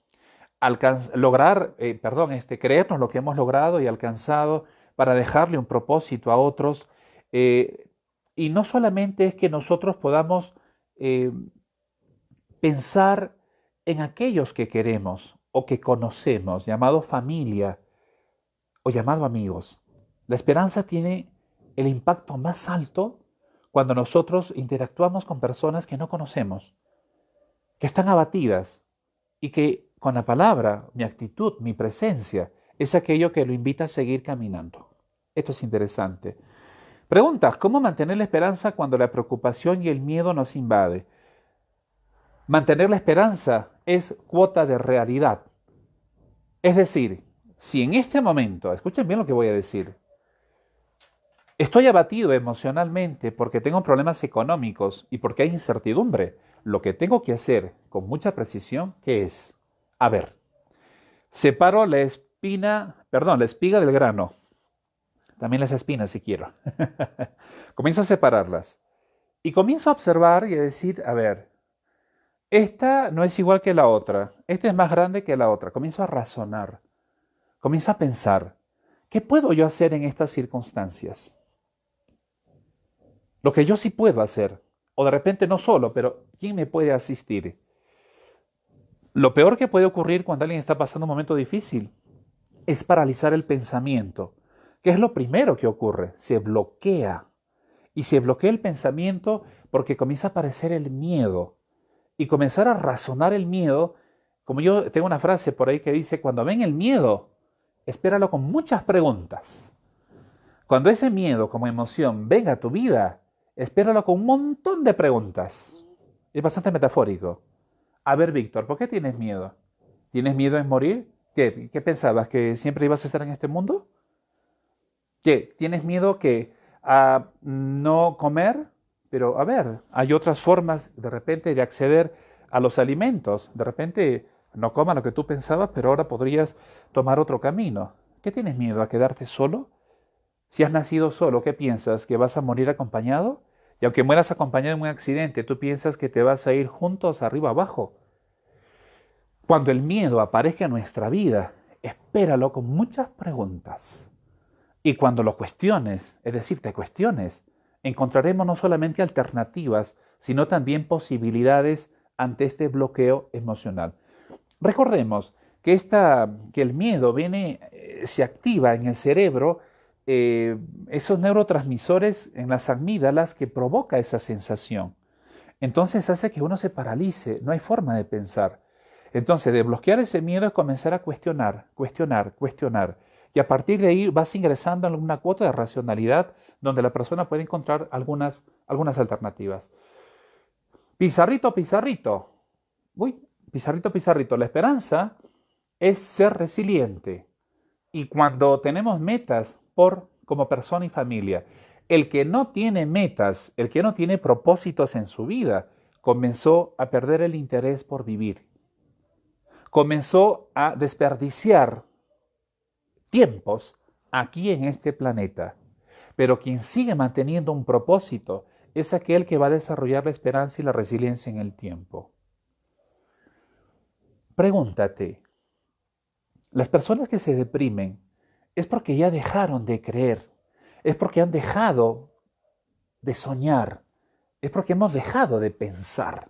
creernos lo que hemos logrado y alcanzado para dejarle un propósito a otros. Y no solamente es que nosotros podamos eh, pensar en aquellos que queremos o que conocemos, llamado familia o llamado amigos. La esperanza tiene el impacto más alto cuando nosotros interactuamos con personas que no conocemos, que están abatidas y que con la palabra, mi actitud, mi presencia, es aquello que lo invita a seguir caminando. Esto es interesante. Preguntas, ¿cómo mantener la esperanza cuando la preocupación y el miedo nos invade? Mantener la esperanza es cuota de realidad. Es decir, si en este momento, escuchen bien lo que voy a decir, Estoy abatido emocionalmente porque tengo problemas económicos y porque hay incertidumbre. Lo que tengo que hacer con mucha precisión, ¿qué es? A ver, separo la espiga del grano, también las espinas si quiero. Comienzo a separarlas y comienzo a observar y a decir, a ver, esta no es igual que la otra, esta es más grande que la otra. Comienzo a razonar, comienzo a pensar, ¿qué puedo yo hacer en estas circunstancias? Lo que yo sí puedo hacer, o de repente no solo, pero ¿quién me puede asistir? Lo peor que puede ocurrir cuando alguien está pasando un momento difícil es paralizar el pensamiento, que es lo primero que ocurre, se bloquea. Y se bloquea el pensamiento porque comienza a aparecer el miedo. Y comenzar a razonar el miedo, como yo tengo una frase por ahí que dice, cuando ven el miedo, espéralo con muchas preguntas. Cuando ese miedo como emoción venga a tu vida, espéralo con un montón de preguntas. Es bastante metafórico. A ver, Víctor, ¿por qué tienes miedo? ¿Tienes miedo en morir? ¿Qué pensabas? ¿Que siempre ibas a estar en este mundo? ¿Qué? ¿Tienes miedo a no comer? Pero a ver, hay otras formas de repente de acceder a los alimentos. De repente no comas lo que tú pensabas, pero ahora podrías tomar otro camino. ¿Qué tienes miedo? ¿A quedarte solo? Si has nacido solo, ¿qué piensas? ¿Que vas a morir acompañado? Y aunque mueras acompañado en un accidente, tú piensas que te vas a ir juntos arriba abajo. Cuando el miedo aparezca en nuestra vida, espéralo con muchas preguntas. Y cuando lo cuestiones, es decir, te cuestiones, encontraremos no solamente alternativas, sino también posibilidades ante este bloqueo emocional. Recordemos que el miedo se activa en el cerebro, esos neurotransmisores en las amígdalas que provoca esa sensación. Entonces hace que uno se paralice, no hay forma de pensar. Entonces, desbloquear ese miedo es comenzar a cuestionar, cuestionar, cuestionar. Y a partir de ahí vas ingresando en una cuota de racionalidad donde la persona puede encontrar algunas alternativas. Pizarrito, pizarrito. Uy, pizarrito, pizarrito. La esperanza es ser resiliente. Y cuando tenemos metas como persona y familia, el que no tiene metas, el que no tiene propósitos en su vida, comenzó a perder el interés por vivir. Comenzó a desperdiciar tiempos aquí en este planeta. Pero quien sigue manteniendo un propósito es aquel que va a desarrollar la esperanza y la resiliencia en el tiempo. Pregúntate, las personas que se deprimen es porque ya dejaron de creer, es porque han dejado de soñar, es porque hemos dejado de pensar.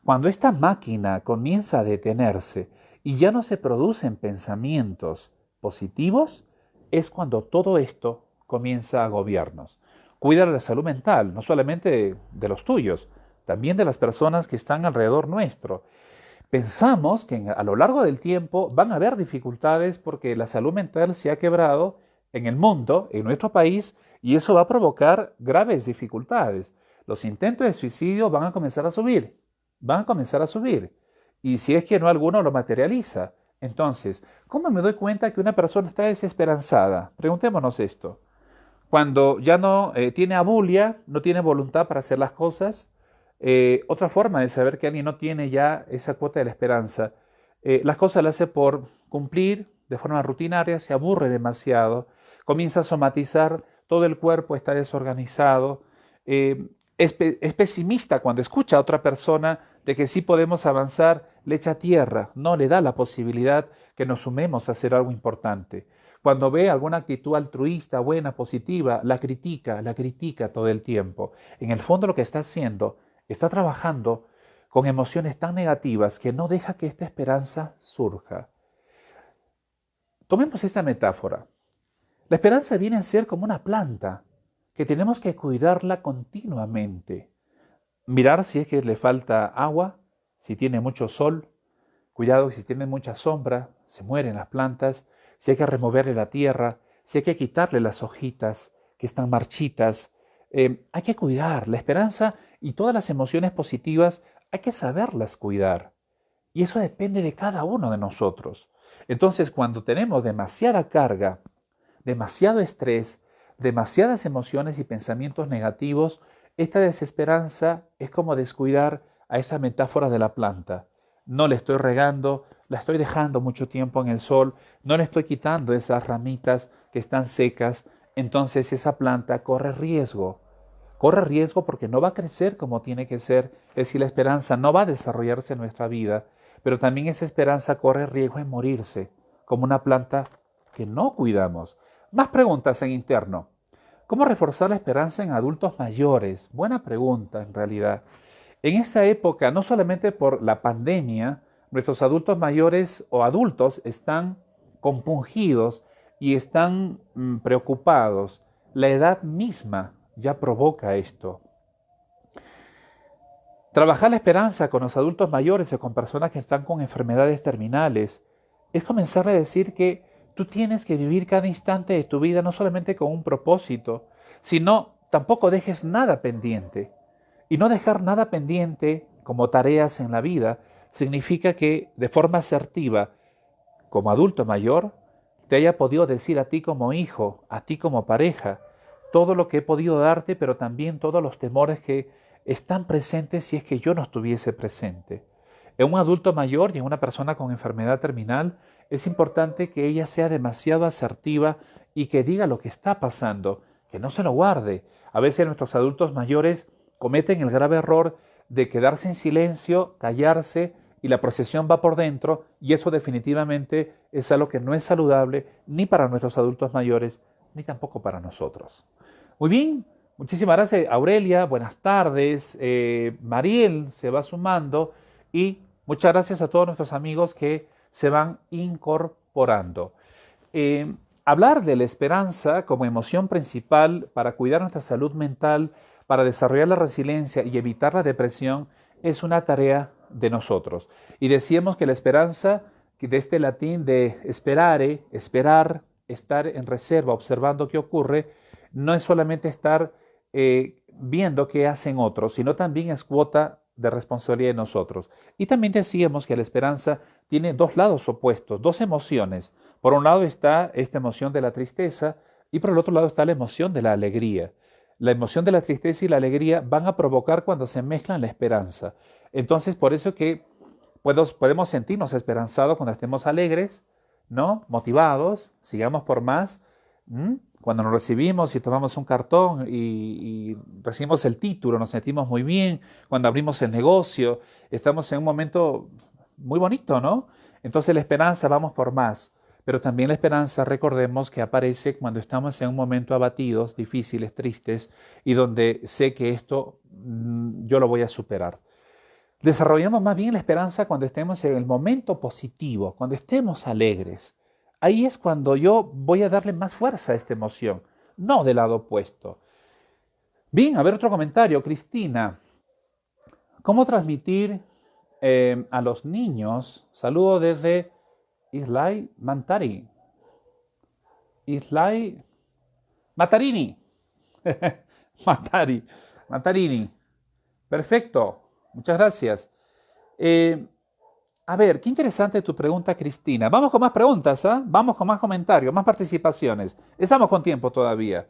Cuando esta máquina comienza a detenerse y ya no se producen pensamientos positivos, es cuando todo esto comienza a agobiarnos. Cuida la salud mental, no solamente de los tuyos, también de las personas que están alrededor nuestro. Pensamos que a lo largo del tiempo van a haber dificultades porque la salud mental se ha quebrado en el mundo, en nuestro país, y eso va a provocar graves dificultades. Los intentos de suicidio van a comenzar a subir, van a comenzar a subir. Y si es que no alguno lo materializa. Entonces, ¿cómo me doy cuenta que una persona está desesperanzada? Preguntémonos esto. Cuando ya no tiene abulia, no tiene voluntad para hacer las cosas, otra forma de saber que alguien no tiene ya esa cuota de la esperanza, las cosas las hace por cumplir de forma rutinaria, se aburre demasiado, comienza a somatizar, todo el cuerpo está desorganizado, es pesimista cuando escucha a otra persona de que sí podemos avanzar, le echa tierra, no le da la posibilidad que nos sumemos a hacer algo importante. Cuando ve alguna actitud altruista, buena, positiva, la critica todo el tiempo. En el fondo lo que está haciendo, está trabajando con emociones tan negativas que no deja que esta esperanza surja. Tomemos esta metáfora. La esperanza viene a ser como una planta que tenemos que cuidarla continuamente. Mirar si es que le falta agua, si tiene mucho sol, cuidado si tiene mucha sombra, se mueren las plantas, si hay que removerle la tierra, si hay que quitarle las hojitas que están marchitas. Hay que cuidar la esperanza y todas las emociones positivas, hay que saberlas cuidar. Y eso depende de cada uno de nosotros. Entonces, cuando tenemos demasiada carga, demasiado estrés, demasiadas emociones y pensamientos negativos, esta desesperanza es como descuidar a esa metáfora de la planta. No le estoy regando, la estoy dejando mucho tiempo en el sol, no le estoy quitando esas ramitas que están secas, entonces esa planta corre riesgo. Corre riesgo porque no va a crecer como tiene que ser, es decir, la esperanza no va a desarrollarse en nuestra vida, pero también esa esperanza corre riesgo en morirse, como una planta que no cuidamos. Más preguntas en interno. ¿Cómo reforzar la esperanza en adultos mayores? Buena pregunta, en realidad. En esta época, no solamente por la pandemia, nuestros adultos mayores o adultos están compungidos y están preocupados. La edad misma ya provoca esto. Trabajar la esperanza con los adultos mayores o con personas que están con enfermedades terminales es comenzar a decir que tú tienes que vivir cada instante de tu vida no solamente con un propósito, sino tampoco dejes nada pendiente. Y no dejar nada pendiente como tareas en la vida significa que de forma asertiva, como adulto mayor, te haya podido decir a ti como hijo, a ti como pareja, todo lo que he podido darte, pero también todos los temores que están presentes si es que yo no estuviese presente. En un adulto mayor y en una persona con enfermedad terminal es importante que ella sea demasiado asertiva y que diga lo que está pasando, que no se lo guarde. A veces nuestros adultos mayores cometen el grave error de quedarse en silencio, callarse y la procesión va por dentro y eso definitivamente es algo que no es saludable ni para nuestros adultos mayores ni tampoco para nosotros. Muy bien, muchísimas gracias Aurelia, buenas tardes, Mariel se va sumando y muchas gracias a todos nuestros amigos que se van incorporando. Hablar de la esperanza como emoción principal para cuidar nuestra salud mental, para desarrollar la resiliencia y evitar la depresión es una tarea de nosotros. Y decíamos que la esperanza, de este latín de esperare, esperar, estar en reserva, observando qué ocurre, no es solamente estar viendo qué hacen otros, sino también es cuota de responsabilidad de nosotros. Y también decíamos que la esperanza tiene dos lados opuestos, dos emociones. Por un lado está esta emoción de la tristeza y por el otro lado está la emoción de la alegría. La emoción de la tristeza y la alegría van a provocar cuando se mezclan la esperanza. Entonces, por eso que podemos sentirnos esperanzados cuando estemos alegres, ¿no? Motivados, sigamos por más. Cuando nos recibimos y tomamos un cartón y recibimos el título, nos sentimos muy bien. Cuando abrimos el negocio, estamos en un momento muy bonito, ¿no? Entonces la esperanza, vamos por más. Pero también la esperanza, recordemos que aparece cuando estamos en un momento abatidos, difíciles, tristes, y donde sé que esto yo lo voy a superar. Desarrollamos más bien la esperanza cuando estemos en el momento positivo, cuando estemos alegres. Ahí es cuando yo voy a darle más fuerza a esta emoción, no del lado opuesto. Bien, a ver otro comentario. Cristina, ¿cómo transmitir a los niños? Saludo desde Islay Mantari. Islay Matarini. Matarini. Perfecto. Muchas gracias. A ver, qué interesante tu pregunta, Cristina. Vamos con más preguntas, ¿ah? Vamos con más comentarios, más participaciones. Estamos con tiempo todavía.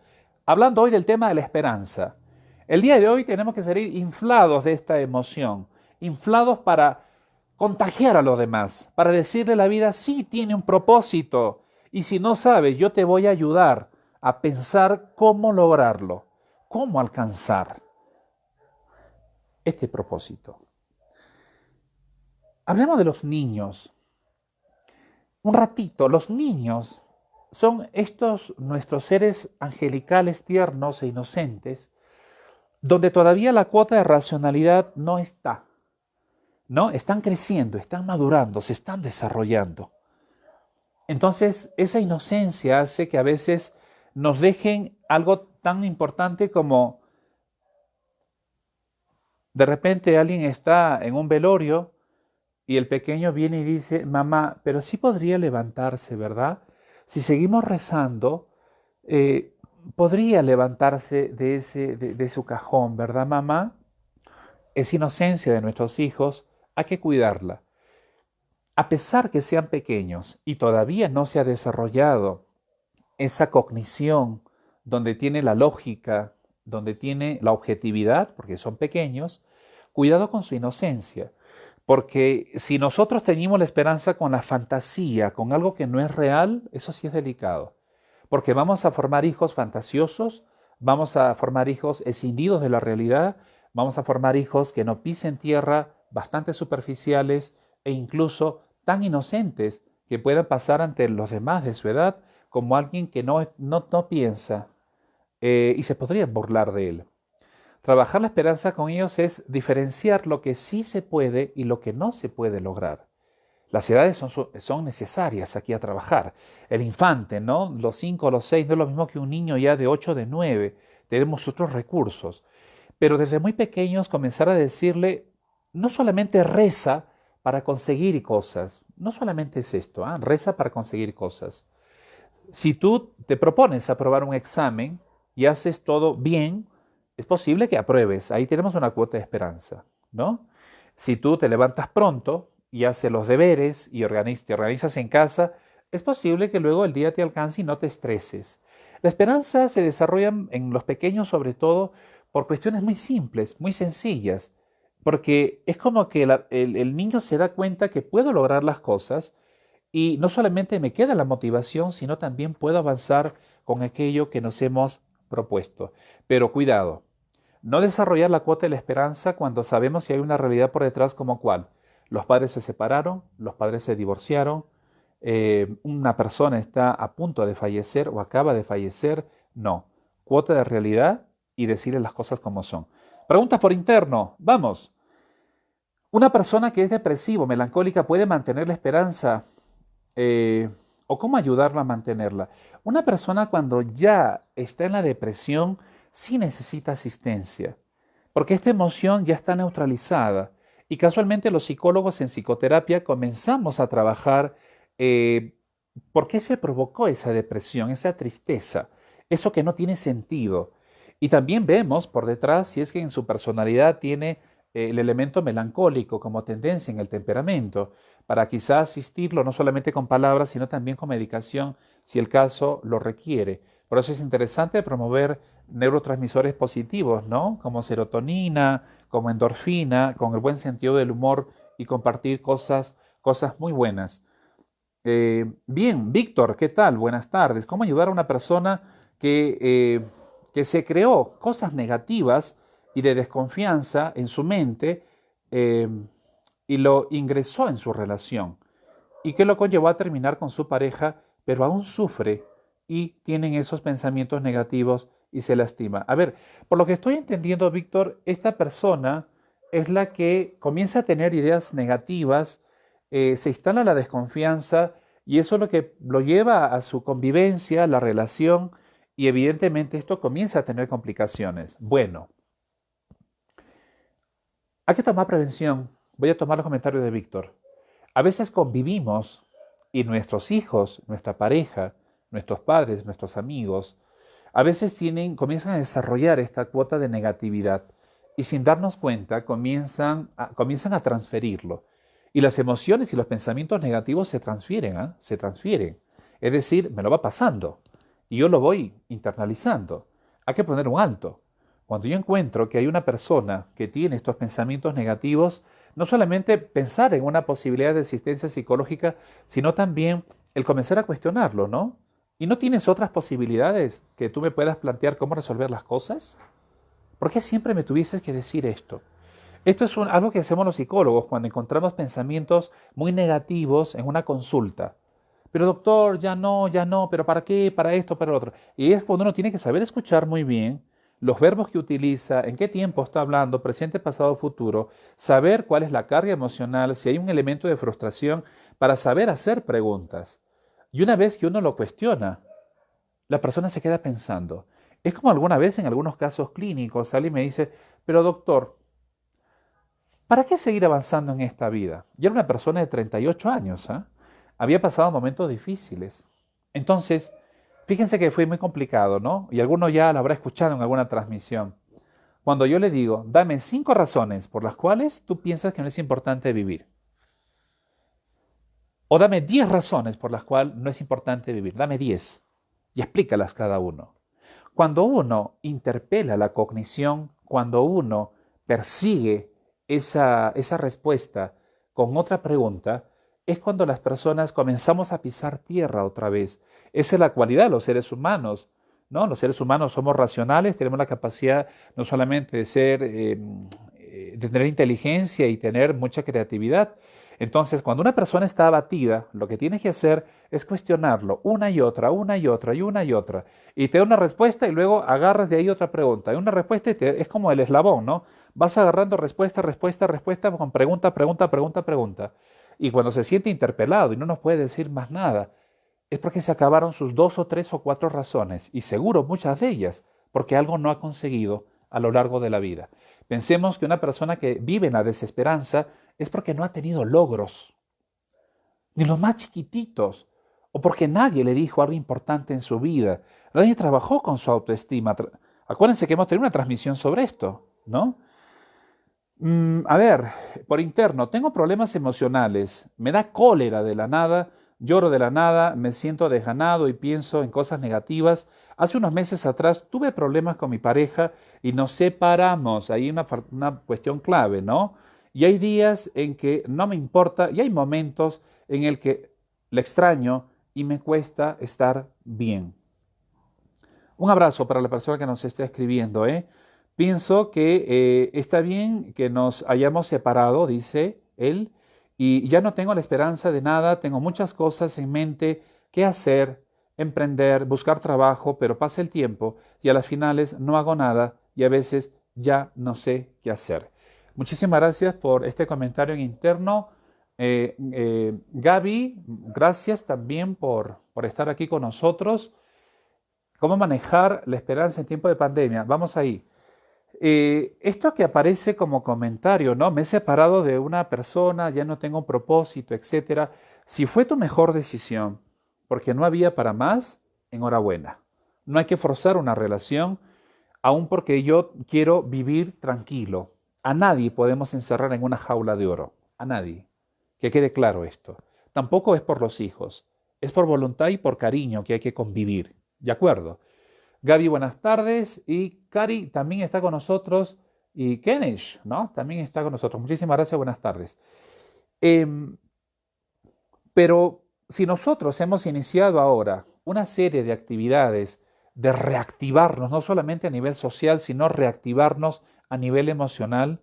Hablando hoy del tema de la esperanza. El día de hoy tenemos que salir inflados de esta emoción, inflados para contagiar a los demás, para decirle a la vida, sí tiene un propósito. Y si no sabes, yo te voy a ayudar a pensar cómo lograrlo, cómo alcanzar este propósito. Hablemos de los niños. Un ratito, los niños son estos nuestros seres angelicales, tiernos e inocentes, donde todavía la cuota de racionalidad no está, ¿no? Están creciendo, están madurando, se están desarrollando. Entonces, esa inocencia hace que a veces nos dejen algo tan importante como de repente alguien está en un velorio y el pequeño viene y dice, mamá, pero sí podría levantarse, ¿verdad? Si seguimos rezando, podría levantarse de su cajón, ¿verdad, mamá? Es inocencia de nuestros hijos, hay que cuidarla. A pesar que sean pequeños y todavía no se ha desarrollado esa cognición donde tiene la lógica, donde tiene la objetividad, porque son pequeños, cuidado con su inocencia. Porque si nosotros teñimos la esperanza con la fantasía, con algo que no es real, eso sí es delicado. Porque vamos a formar hijos fantasiosos, vamos a formar hijos escindidos de la realidad, vamos a formar hijos que no pisen tierra, bastante superficiales e incluso tan inocentes que puedan pasar ante los demás de su edad como alguien que no piensa y se podrían burlar de él. Trabajar la esperanza con ellos es diferenciar lo que sí se puede y lo que no se puede lograr. Las edades son necesarias aquí a trabajar. El infante, ¿no? Los 5 o los 6 no es lo mismo que un niño ya de 8 o de 9. Tenemos otros recursos. Pero desde muy pequeños comenzar a decirle, no solamente reza para conseguir cosas, no solamente es esto, reza para conseguir cosas. Si tú te propones aprobar un examen y haces todo bien, es posible que apruebes. Ahí tenemos una cuota de esperanza, ¿no? Si tú te levantas pronto y haces los deberes y te organizas en casa, es posible que luego el día te alcance y no te estreses. La esperanza se desarrolla en los pequeños sobre todo por cuestiones muy simples, muy sencillas, porque es como que el niño se da cuenta que puedo lograr las cosas y no solamente me queda la motivación, sino también puedo avanzar con aquello que nos hemos propuesto. Pero cuidado, no desarrollar la cuota de la esperanza cuando sabemos que hay una realidad por detrás como cuál. Los padres se separaron, los padres se divorciaron, una persona está a punto de fallecer o acaba de fallecer. No, cuota de realidad y decirle las cosas como son. Preguntas por interno, vamos. ¿Una persona que es depresivo, melancólica, puede mantener la esperanza o cómo ayudarla a mantenerla? Una persona cuando ya está en la depresión sí necesita asistencia, porque esta emoción ya está neutralizada. Y casualmente los psicólogos en psicoterapia comenzamos a trabajar por qué se provocó esa depresión, esa tristeza, eso que no tiene sentido. Y también vemos por detrás si es que en su personalidad tiene el elemento melancólico como tendencia en el temperamento, para quizás asistirlo no solamente con palabras, sino también con medicación, si el caso lo requiere. Por eso es interesante promover neurotransmisores positivos, ¿no? Como serotonina, como endorfina, con el buen sentido del humor y compartir cosas muy buenas. Bien, Víctor, ¿qué tal? Buenas tardes. ¿Cómo ayudar a una persona que se creó cosas negativas y de desconfianza en su mente eh, y lo ingresó en su relación y que lo conllevó a terminar con su pareja, pero aún sufre y tienen esos pensamientos negativos y se lastima? A ver, por lo que estoy entendiendo, Víctor, esta persona es la que comienza a tener ideas negativas, se instala la desconfianza y eso es lo que lo lleva a su convivencia, la relación, y evidentemente esto comienza a tener complicaciones. Bueno, hay que tomar prevención. Voy a tomar los comentarios de Víctor. A veces convivimos y nuestros hijos, nuestra pareja, nuestros padres, nuestros amigos, a veces comienzan a desarrollar esta cuota de negatividad y sin darnos cuenta comienzan a transferirlo. Y las emociones y los pensamientos negativos se transfieren, ¿eh? Se transfieren. Es decir, me lo va pasando y yo lo voy internalizando. Hay que poner un alto. Cuando yo encuentro que hay una persona que tiene estos pensamientos negativos, no solamente pensar en una posibilidad de asistencia psicológica, sino también el comenzar a cuestionarlo, ¿no? ¿Y no tienes otras posibilidades que tú me puedas plantear cómo resolver las cosas? ¿Por qué siempre me tuvieses que decir esto? Esto es algo que hacemos los psicólogos cuando encontramos pensamientos muy negativos en una consulta. Pero doctor, ya no, pero ¿para qué? Para esto, para lo otro. Y es cuando uno tiene que saber escuchar muy bien los verbos que utiliza, en qué tiempo está hablando, presente, pasado, futuro, saber cuál es la carga emocional, si hay un elemento de frustración, para saber hacer preguntas. Y una vez que uno lo cuestiona, la persona se queda pensando. Es como alguna vez en algunos casos clínicos alguien me dice, pero doctor, ¿para qué seguir avanzando en esta vida? Y era una persona de 38 años, ¿ah? Había pasado momentos difíciles. Entonces, fíjense que fue muy complicado, ¿no? Y alguno ya lo habrá escuchado en alguna transmisión. Cuando yo le digo, dame 5 razones por las cuales tú piensas que no es importante vivir. O dame 10 razones por las cuales no es importante vivir. Dame 10 y explícalas cada uno. Cuando uno interpela la cognición, cuando uno persigue esa respuesta con otra pregunta, es cuando las personas comenzamos a pisar tierra otra vez. Esa es la cualidad de los seres humanos, ¿no? Los seres humanos somos racionales, tenemos la capacidad no solamente de tener inteligencia y tener mucha creatividad. Entonces, cuando una persona está abatida, lo que tienes que hacer es cuestionarlo una y otra, una y otra, y una y otra. Y te da una respuesta y luego agarras de ahí otra pregunta. Y una respuesta es como el eslabón, ¿no? Vas agarrando respuesta, respuesta, respuesta con pregunta, pregunta, pregunta, pregunta. Y cuando se siente interpelado y no nos puede decir más nada, es porque se acabaron sus 2 o 3 o 4 razones, y seguro muchas de ellas, porque algo no ha conseguido a lo largo de la vida. Pensemos que una persona que vive en la desesperanza es porque no ha tenido logros, ni los más chiquititos, o porque nadie le dijo algo importante en su vida, nadie trabajó con su autoestima. Acuérdense que hemos tenido una transmisión sobre esto, ¿no? A ver, por interno, tengo problemas emocionales, me da cólera de la nada, lloro de la nada, me siento desganado y pienso en cosas negativas. Hace unos meses atrás tuve problemas con mi pareja y nos separamos. Ahí una cuestión clave, ¿no? Y hay días en que no me importa y hay momentos en el que le extraño y me cuesta estar bien. Un abrazo para la persona que nos está escribiendo, ¿eh? Pienso que está bien que nos hayamos separado, dice él, y ya no tengo la esperanza de nada, tengo muchas cosas en mente que hacer, emprender, buscar trabajo, pero pasa el tiempo y a las finales no hago nada y a veces ya no sé qué hacer. Muchísimas gracias por este comentario en interno. Gaby, gracias también por estar aquí con nosotros. ¿Cómo manejar la esperanza en tiempo de pandemia? Vamos ahí. Esto que aparece como comentario, ¿no? Me he separado de una persona, ya no tengo un propósito, etcétera. Si fue tu mejor decisión, porque no había para más, enhorabuena. No hay que forzar una relación, aun porque yo quiero vivir tranquilo. A nadie podemos encerrar en una jaula de oro. A nadie. Que quede claro esto. Tampoco es por los hijos. Es por voluntad y por cariño que hay que convivir. ¿De acuerdo? Gaby, buenas tardes. Y Cari también está con nosotros. Y Kenish, ¿no? También está con nosotros. Muchísimas gracias, buenas tardes. Em, pero si nosotros hemos iniciado ahora una serie de actividades de reactivarnos, no solamente a nivel social, sino reactivarnos a nivel emocional,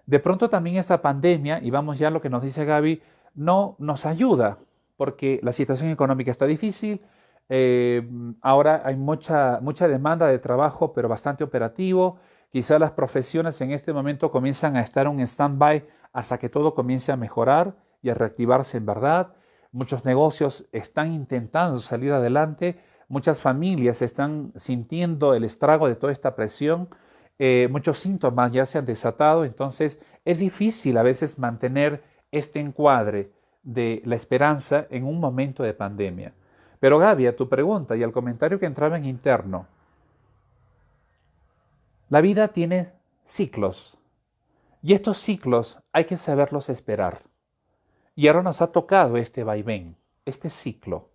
de pronto también esta pandemia, y vamos ya a lo que nos dice Gaby, no nos ayuda, porque la situación económica está difícil, eh, ahora hay mucha demanda de trabajo, pero bastante operativo, quizá las profesiones en este momento comienzan a estar en un stand-by hasta que todo comience a mejorar y a reactivarse en verdad. Muchos negocios están intentando salir adelante, muchas familias están sintiendo el estrago de toda esta presión, muchos síntomas ya se han desatado, entonces es difícil a veces mantener este encuadre de la esperanza en un momento de pandemia. Pero Gaby, a tu pregunta y al comentario que entraba en interno, la vida tiene ciclos y estos ciclos hay que saberlos esperar. Y ahora nos ha tocado este vaivén, este ciclo.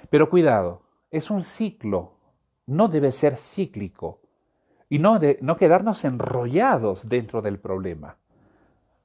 Pero cuidado, es un ciclo, no debe ser cíclico y no quedarnos enrollados dentro del problema.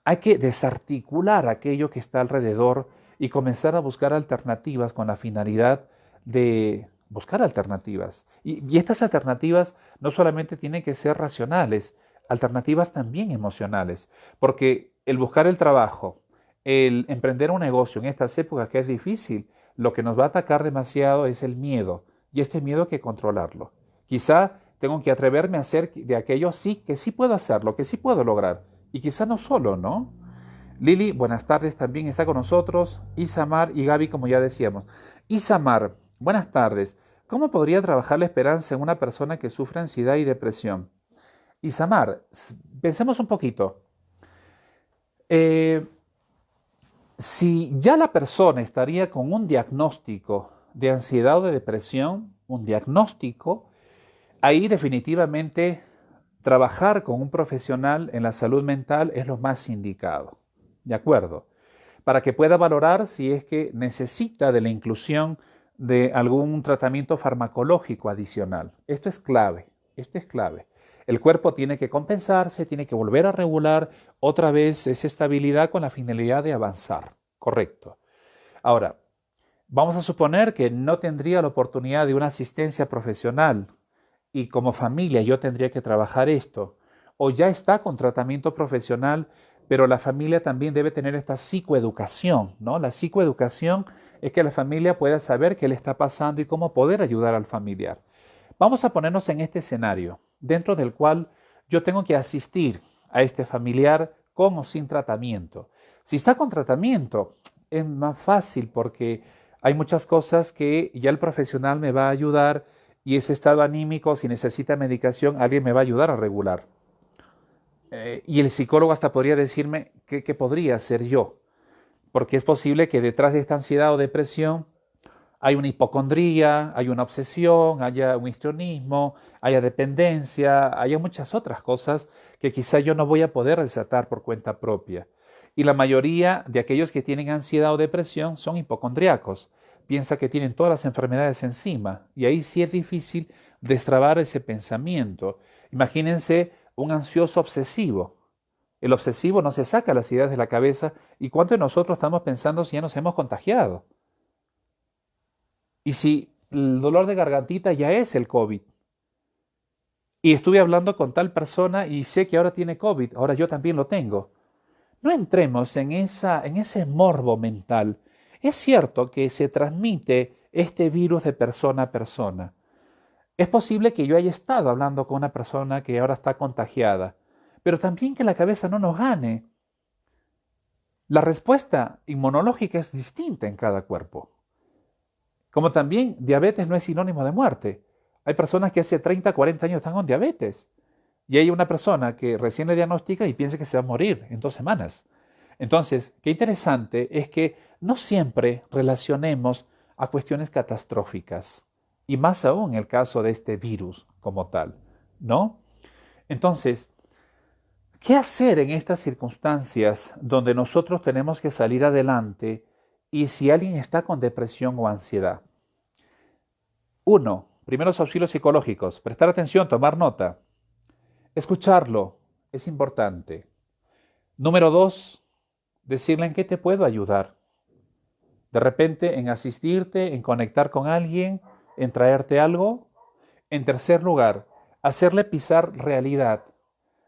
Hay que desarticular aquello que está alrededor y comenzar a buscar alternativas con la finalidad de buscar alternativas. Y estas alternativas no solamente tienen que ser racionales, alternativas también emocionales, porque el buscar el trabajo, el emprender un negocio en estas épocas que es difícil, lo que nos va a atacar demasiado es el miedo, y este miedo hay que controlarlo. Quizá tengo que atreverme a hacer de aquello sí, que sí puedo hacerlo, que sí puedo lograr, y quizá no solo, ¿no? Lili, buenas tardes, también está con nosotros. Isamar y Gaby, como ya decíamos. Isamar, buenas tardes. ¿Cómo podría trabajar la esperanza en una persona que sufre ansiedad y depresión? Isamar, pensemos un poquito. Eh, si ya la persona estaría con un diagnóstico de ansiedad o de depresión, un diagnóstico, ahí definitivamente trabajar con un profesional en la salud mental es lo más indicado. ¿De acuerdo? Para que pueda valorar si es que necesita de la inclusión de algún tratamiento farmacológico adicional. Esto es clave, esto es clave. El cuerpo tiene que compensarse, tiene que volver a regular otra vez esa estabilidad con la finalidad de avanzar. Correcto. Ahora, vamos a suponer que no tendría la oportunidad de una asistencia profesional y como familia yo tendría que trabajar esto. O ya está con tratamiento profesional, pero la familia también debe tener esta psicoeducación, ¿no? La psicoeducación es que la familia pueda saber qué le está pasando y cómo poder ayudar al familiar. Vamos a ponernos en este escenario, dentro del cual yo tengo que asistir a este familiar con o sin tratamiento. Si está con tratamiento, es más fácil porque hay muchas cosas que ya el profesional me va a ayudar y ese estado anímico, si necesita medicación, alguien me va a ayudar a regular. Y el psicólogo hasta podría decirme qué podría hacer yo, porque es posible que detrás de esta ansiedad o depresión hay una hipocondría, hay una obsesión, haya un histrionismo, haya dependencia, haya muchas otras cosas que quizá yo no voy a poder desatar por cuenta propia. Y la mayoría de aquellos que tienen ansiedad o depresión son hipocondríacos. Piensa que tienen todas las enfermedades encima y ahí sí es difícil destrabar ese pensamiento. Imagínense un ansioso obsesivo. El obsesivo no se saca las ideas de la cabeza y cuánto de nosotros estamos pensando si ya nos hemos contagiado. Y si el dolor de gargantita ya es el COVID. Y estuve hablando con tal persona y sé que ahora tiene COVID, ahora yo también lo tengo. No entremos en ese morbo mental. Es cierto que se transmite este virus de persona a persona. Es posible que yo haya estado hablando con una persona que ahora está contagiada, pero también que la cabeza no nos gane. La respuesta inmunológica es distinta en cada cuerpo. Como también diabetes no es sinónimo de muerte. Hay personas que hace 30, 40 años están con diabetes. Y hay una persona que recién le diagnostica y piensa que se va a morir en 2 semanas. Entonces, qué interesante es que no siempre relacionemos a cuestiones catastróficas. Y más aún en el caso de este virus como tal, ¿no? Entonces, ¿qué hacer en estas circunstancias donde nosotros tenemos que salir adelante y si alguien está con depresión o ansiedad? 1. Primeros auxilios psicológicos. Prestar atención, tomar nota. Escucharlo es importante. Número 2. Decirle en qué te puedo ayudar. De repente en asistirte, en conectar con alguien, en traerte algo. En tercer lugar, hacerle pisar realidad.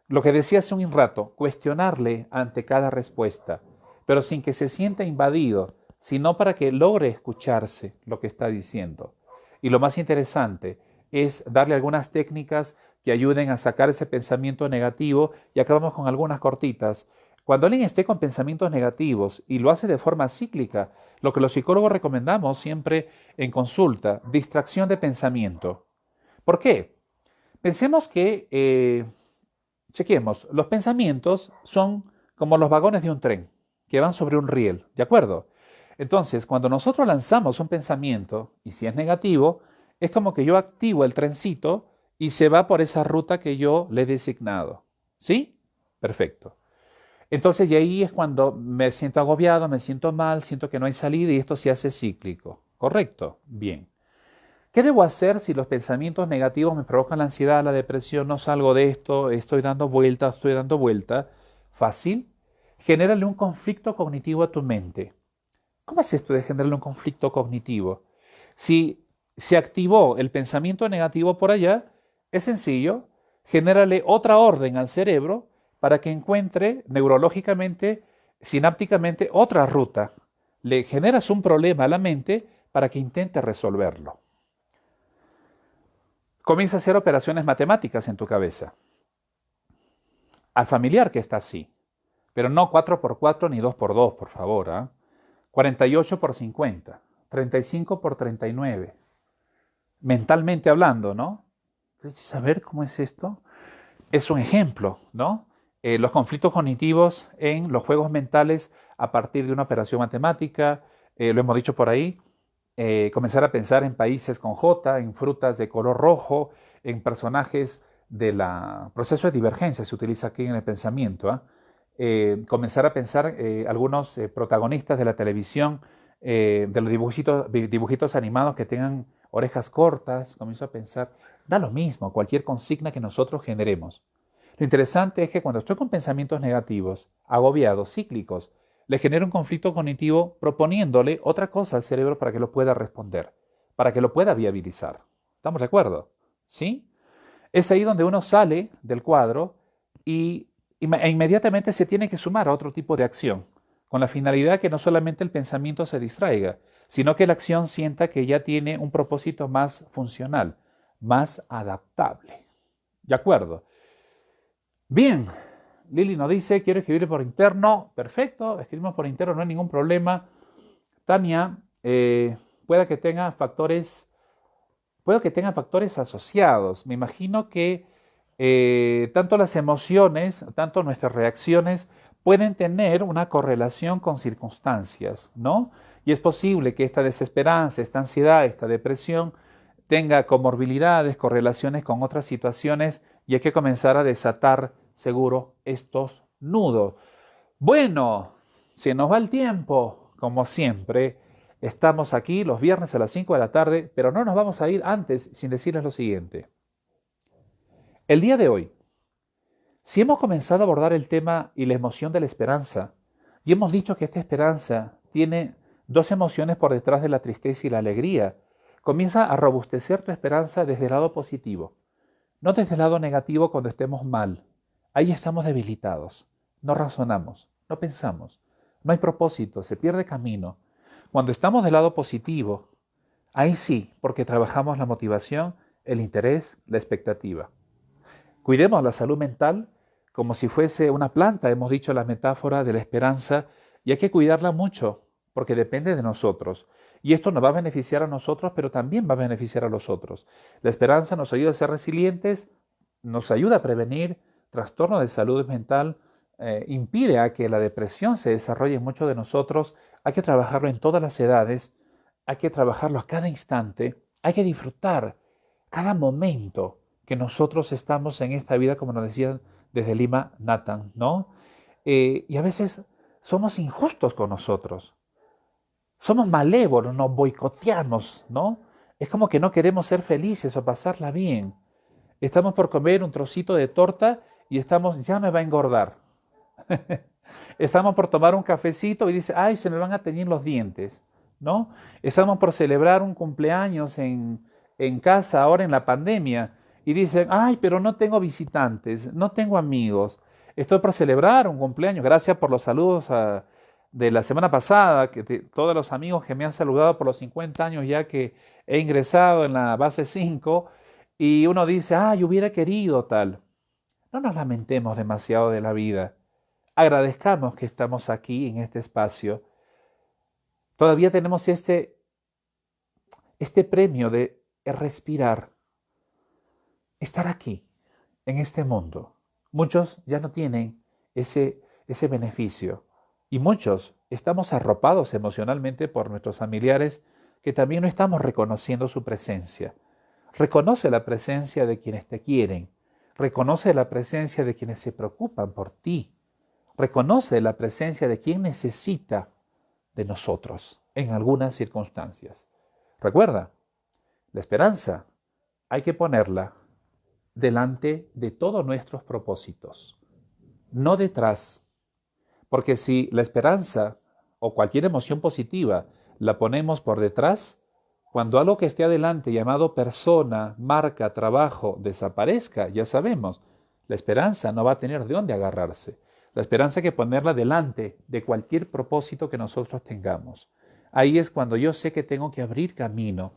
Lo que decía hace un rato, cuestionarle ante cada respuesta, pero sin que se sienta invadido, sino para que logre escucharse lo que está diciendo. Y lo más interesante es darle algunas técnicas que ayuden a sacar ese pensamiento negativo y acabamos con algunas cortitas. Cuando alguien esté con pensamientos negativos y lo hace de forma cíclica, lo que los psicólogos recomendamos siempre en consulta, distracción de pensamiento. ¿Por qué? Pensemos que chequemos, los pensamientos son como los vagones de un tren que van sobre un riel, ¿de acuerdo? Entonces, cuando nosotros lanzamos un pensamiento, y si es negativo, es como que yo activo el trencito y se va por esa ruta que yo le he designado. ¿Sí? Perfecto. Entonces, y ahí es cuando me siento agobiado, me siento mal, siento que no hay salida y esto se hace cíclico. ¿Correcto? Bien. ¿Qué debo hacer si los pensamientos negativos me provocan la ansiedad, la depresión, no salgo de esto, estoy dando vuelta, estoy dando vuelta? Fácil. Genérale un conflicto cognitivo a tu mente. ¿Cómo es esto de generarle un conflicto cognitivo? Si se activó el pensamiento negativo por allá, es sencillo, genérale otra orden al cerebro para que encuentre neurológicamente, sinápticamente, otra ruta. Le generas un problema a la mente para que intente resolverlo. Comienza a hacer operaciones matemáticas en tu cabeza. Al familiar que está así, pero no 4 por 4 ni 2 por 2, por favor. 48 por 50, 35 por 39. Mentalmente hablando, ¿no? ¿Saber cómo es esto? Es un ejemplo, ¿no? Los conflictos cognitivos en los juegos mentales a partir de una operación matemática, lo hemos dicho por ahí, comenzar a pensar en países con J, en frutas de color rojo, en personajes del proceso de divergencia, se utiliza aquí en el pensamiento. Comenzar a pensar algunos protagonistas de la televisión de los dibujitos animados que tengan orejas cortas, comienzo a pensar, da lo mismo, cualquier consigna que nosotros generemos. Lo interesante es que cuando estoy con pensamientos negativos, agobiados, cíclicos, le genero un conflicto cognitivo proponiéndole otra cosa al cerebro para que lo pueda responder, para que lo pueda viabilizar. ¿Estamos de acuerdo? ¿Sí? Es ahí donde uno sale del cuadro e inmediatamente se tiene que sumar a otro tipo de acción, con la finalidad que no solamente el pensamiento se distraiga, sino que la acción sienta que ya tiene un propósito más funcional, más adaptable. ¿De acuerdo? Bien, Lili nos dice, quiero escribir por interno. Perfecto, escribimos por interno, no hay ningún problema. Tania, puede que tenga factores asociados. Me imagino que tanto las emociones, tanto nuestras reacciones pueden tener una correlación con circunstancias, ¿no? Y es posible que esta desesperanza, esta ansiedad, esta depresión tenga comorbilidades, correlaciones con otras situaciones y hay que comenzar a desatar seguro estos nudos. Bueno, se nos va el tiempo, como siempre. Estamos aquí los viernes a las 5 de la tarde, pero no nos vamos a ir antes sin decirles lo siguiente. El día de hoy, si hemos comenzado a abordar el tema y la emoción de la esperanza, y hemos dicho que esta esperanza tiene dos emociones por detrás de la tristeza y la alegría, comienza a robustecer tu esperanza desde el lado positivo, no desde el lado negativo cuando estemos mal. Ahí estamos debilitados, no razonamos, no pensamos, no hay propósito, se pierde camino. Cuando estamos del lado positivo, ahí sí, porque trabajamos la motivación, el interés, la expectativa. Cuidemos la salud mental como si fuese una planta, hemos dicho la metáfora de la esperanza, y hay que cuidarla mucho, porque depende de nosotros. Y esto nos va a beneficiar a nosotros, pero también va a beneficiar a los otros. La esperanza nos ayuda a ser resilientes, nos ayuda a prevenir trastornos de salud mental, impide a que la depresión se desarrolle en muchos de nosotros. Hay que trabajarlo en todas las edades, hay que trabajarlo a cada instante, hay que disfrutar cada momento que nosotros estamos en esta vida, como nos decía desde Lima Nathan, ¿no? Y a veces somos injustos con nosotros, somos malévolos, nos boicoteamos, ¿no? Es como que no queremos ser felices o pasarla bien. Estamos por comer un trocito de torta y estamos, ya me va a engordar. Estamos por tomar un cafecito y dice, ay, se me van a teñir los dientes, ¿no? Estamos por celebrar un cumpleaños en casa ahora en la pandemia y dicen, ay, pero no tengo visitantes, no tengo amigos. Estoy por celebrar un cumpleaños. Gracias por los saludos de la semana pasada, todos los amigos que me han saludado por los 50 años ya que he ingresado en la base 5 y uno dice, ay, hubiera querido tal. No nos lamentemos demasiado de la vida. Agradezcamos que estamos aquí en este espacio. Todavía tenemos este premio de respirar, estar aquí, en este mundo. Muchos ya no tienen ese beneficio y muchos estamos arropados emocionalmente por nuestros familiares que también no estamos reconociendo su presencia. Reconoce la presencia de quienes te quieren, reconoce la presencia de quienes se preocupan por ti, reconoce la presencia de quien necesita de nosotros en algunas circunstancias. Recuerda, la esperanza hay que ponerla delante de todos nuestros propósitos, no detrás, porque si la esperanza o cualquier emoción positiva la ponemos por detrás, cuando algo que esté adelante llamado persona, marca, trabajo desaparezca, ya sabemos, la esperanza no va a tener de dónde agarrarse. La esperanza hay que ponerla delante de cualquier propósito que nosotros tengamos. Ahí es cuando yo sé que tengo que abrir camino.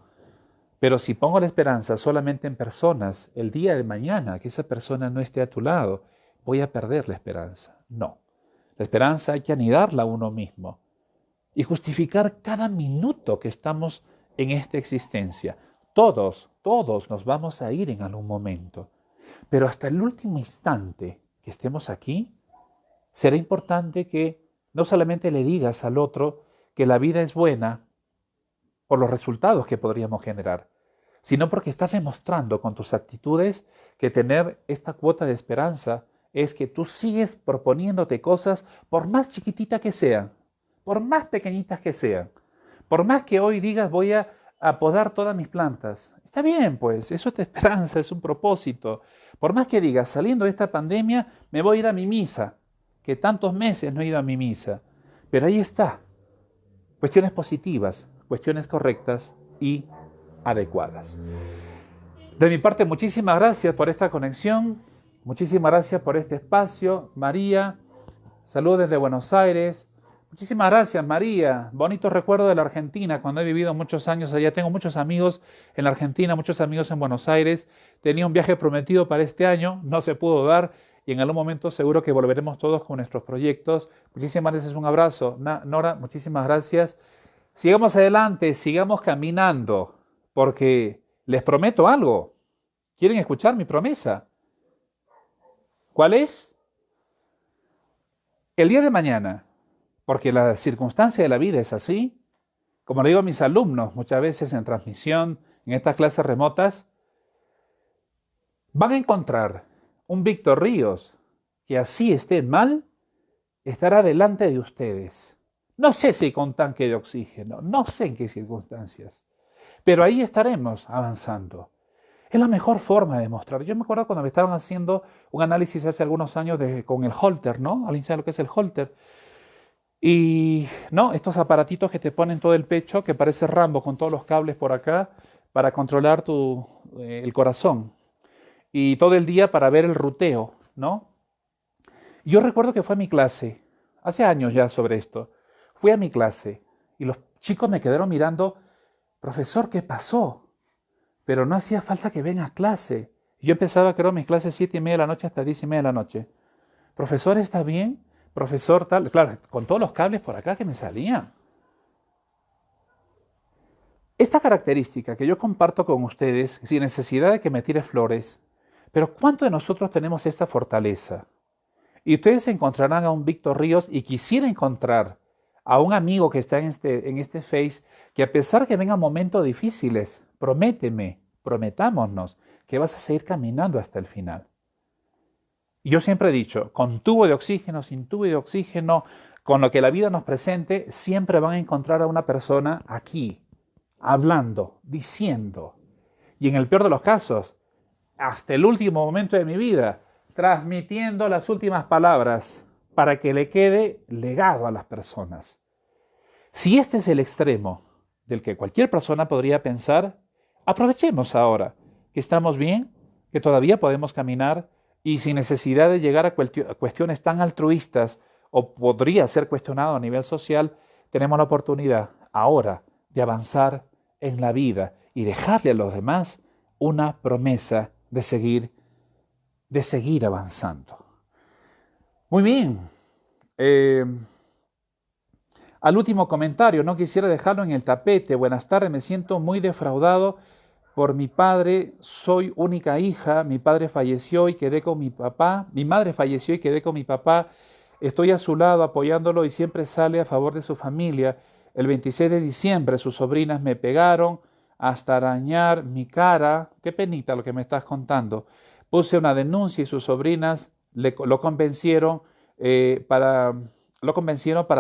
Pero si pongo la esperanza solamente en personas, el día de mañana que esa persona no esté a tu lado, voy a perder la esperanza. No. La esperanza hay que anidarla a uno mismo y justificar cada minuto que estamos en esta existencia. Todos nos vamos a ir en algún momento. Pero hasta el último instante que estemos aquí, será importante que no solamente le digas al otro que la vida es buena por los resultados que podríamos generar, sino porque estás demostrando con tus actitudes que tener esta cuota de esperanza es que tú sigues proponiéndote cosas por más chiquititas que sean, por más pequeñitas que sean, Por más que hoy digas voy a podar todas mis plantas, está bien, pues, eso es tu esperanza, es un propósito. Por más que digas, saliendo de esta pandemia, me voy a ir a mi misa, que tantos meses no he ido a mi misa. Pero ahí está, cuestiones positivas, cuestiones correctas y adecuadas. De mi parte, muchísimas gracias por esta conexión, muchísimas gracias por este espacio. María, saludos desde Buenos Aires. Muchísimas gracias, María. Bonito recuerdo de la Argentina, cuando he vivido muchos años allá. Tengo muchos amigos en la Argentina, muchos amigos en Buenos Aires. Tenía un viaje prometido para este año, no se pudo dar y en algún momento seguro que volveremos todos con nuestros proyectos. Muchísimas gracias, un abrazo. Nora, muchísimas gracias. Sigamos adelante, sigamos caminando, porque les prometo algo. ¿Quieren escuchar mi promesa? ¿Cuál es? El día de mañana, porque la circunstancia de la vida es así, como le digo a mis alumnos muchas veces en transmisión, en estas clases remotas, van a encontrar un Víctor Ríos que así esté mal, estará delante de ustedes. No sé si con tanque de oxígeno, no sé en qué circunstancias, pero ahí estaremos avanzando. Es la mejor forma de demostrar. Yo me acuerdo cuando me estaban haciendo un análisis hace algunos años con el Holter, ¿no? ¿Alguien sabe lo que es el Holter? Y, ¿no? Estos aparatitos que te ponen todo el pecho, que parece Rambo con todos los cables por acá, para controlar el corazón. Y todo el día para ver el ruteo, ¿no? Yo recuerdo que fue a mi clase, hace años ya sobre esto. Fui a mi clase y los chicos me quedaron mirando, profesor, ¿qué pasó? Pero no hacía falta que venga a clase. Yo empezaba, creo, mis clases 7:30 de la noche hasta 10:30 de la noche. Profesor, ¿está bien? Profesor, tal. Claro, con todos los cables por acá que me salían. Esta característica que yo comparto con ustedes, sin necesidad de que me tire flores, pero ¿cuánto de nosotros tenemos esta fortaleza? Y ustedes encontrarán a un Víctor Ríos y quisiera encontrar a un amigo que está en este Face, que a pesar que vengan momentos difíciles, prometámonos que vas a seguir caminando hasta el final. Yo siempre he dicho, con tubo de oxígeno, sin tubo de oxígeno, con lo que la vida nos presente, siempre van a encontrar a una persona aquí, hablando, diciendo, y en el peor de los casos, hasta el último momento de mi vida, transmitiendo las últimas palabras para que le quede legado a las personas. Si este es el extremo del que cualquier persona podría pensar, aprovechemos ahora que estamos bien, que todavía podemos caminar y sin necesidad de llegar a cuestiones tan altruistas o podría ser cuestionado a nivel social, tenemos la oportunidad ahora de avanzar en la vida y dejarle a los demás una promesa de seguir avanzando. Muy bien. Al último comentario, no quisiera dejarlo en el tapete. Buenas tardes, me siento muy defraudado por mi padre. Soy única hija, mi padre falleció y quedé con mi papá. Mi madre falleció y quedé con mi papá. Estoy a su lado apoyándolo y siempre sale a favor de su familia. El 26 de diciembre sus sobrinas me pegaron hasta arañar mi cara. Qué penita lo que me estás contando. Puse una denuncia y sus sobrinas lo convencieron para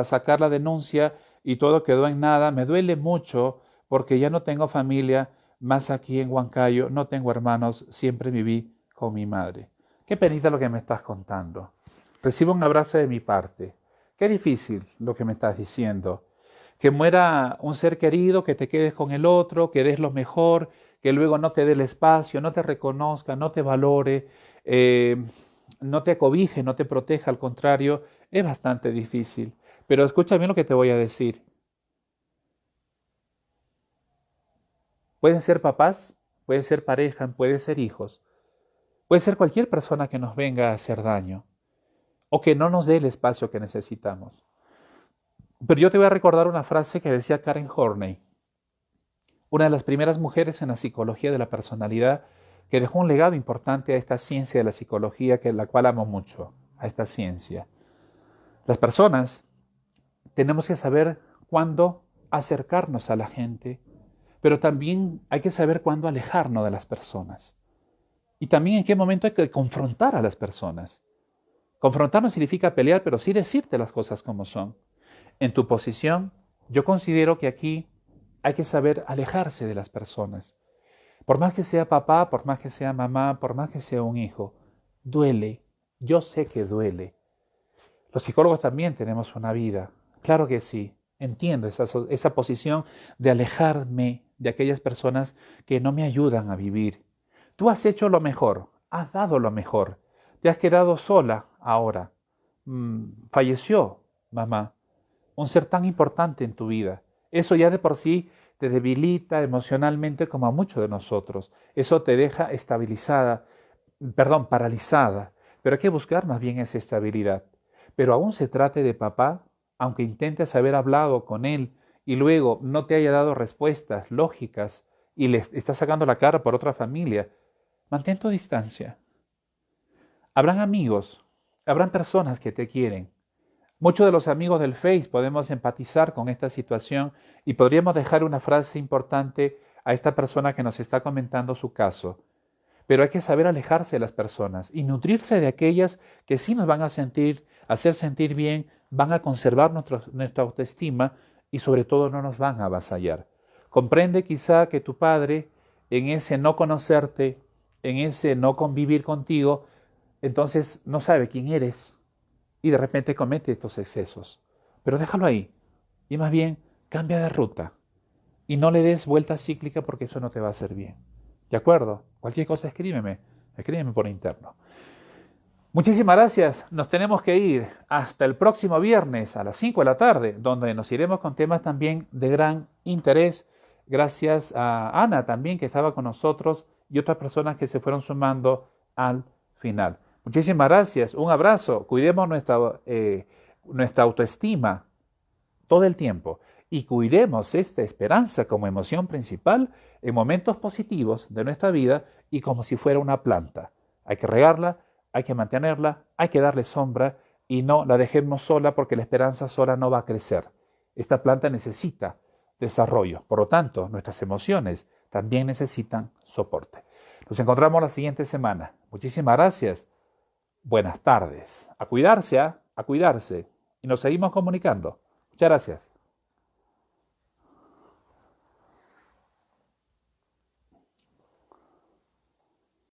sacar la denuncia y todo quedó en nada. Me duele mucho porque ya no tengo familia más aquí en Huancayo, no tengo hermanos, siempre viví con mi madre. Qué penita lo que me estás contando. Recibo un abrazo de mi parte. Qué difícil lo que me estás diciendo. Que muera un ser querido, que te quedes con el otro, que des lo mejor, que luego no te dé el espacio, no te reconozca, no te valore, no te acobije, no te proteja, al contrario, es bastante difícil. Pero escucha bien lo que te voy a decir. Pueden ser papás, pueden ser pareja, pueden ser hijos, puede ser cualquier persona que nos venga a hacer daño o que no nos dé el espacio que necesitamos. Pero yo te voy a recordar una frase que decía Karen Horney, una de las primeras mujeres en la psicología de la personalidad, que dejó un legado importante a esta ciencia de la psicología, la cual amo mucho, a esta ciencia. Las personas tenemos que saber cuándo acercarnos a la gente, pero también hay que saber cuándo alejarnos de las personas. Y también en qué momento hay que confrontar a las personas. Confrontar no significa pelear, pero sí decirte las cosas como son. En tu posición, yo considero que aquí hay que saber alejarse de las personas. Por más que sea papá, por más que sea mamá, por más que sea un hijo, duele. Yo sé que duele. Los psicólogos también tenemos una vida. Claro que sí. Entiendo esa posición de alejarme de aquellas personas que no me ayudan a vivir. Tú has hecho lo mejor, has dado lo mejor. Te has quedado sola ahora. Falleció mamá, un ser tan importante en tu vida. Eso ya de por sí te debilita emocionalmente como a muchos de nosotros. Eso te deja paralizada. Pero hay que buscar más bien esa estabilidad. Pero aún se trate de papá, aunque intentes haber hablado con él y luego no te haya dado respuestas lógicas y le estás sacando la cara por otra familia, mantén tu distancia. Habrán amigos, habrán personas que te quieren. Muchos de los amigos del Face podemos empatizar con esta situación y podríamos dejar una frase importante a esta persona que nos está comentando su caso. Pero hay que saber alejarse de las personas y nutrirse de aquellas que sí nos van a hacer sentir bien, van a conservar nuestra autoestima y sobre todo no nos van a avasallar. Comprende quizá que tu padre, en ese no conocerte, en ese no convivir contigo, entonces no sabe quién eres y de repente comete estos excesos. Pero déjalo ahí y más bien cambia de ruta y no le des vuelta cíclica porque eso no te va a hacer bien. ¿De acuerdo? Cualquier cosa escríbeme por interno. Muchísimas gracias. Nos tenemos que ir hasta el próximo viernes a las 5 de la tarde, donde nos iremos con temas también de gran interés. Gracias a Ana también que estaba con nosotros y otras personas que se fueron sumando al final. Muchísimas gracias. Un abrazo. Cuidemos nuestra autoestima todo el tiempo y cuidemos esta esperanza como emoción principal en momentos positivos de nuestra vida y como si fuera una planta. Hay que regarla, hay que mantenerla, hay que darle sombra y no la dejemos sola porque la esperanza sola no va a crecer. Esta planta necesita desarrollo, por lo tanto, nuestras emociones también necesitan soporte. Nos encontramos la siguiente semana. Muchísimas gracias. Buenas tardes. A cuidarse y nos seguimos comunicando. Muchas gracias.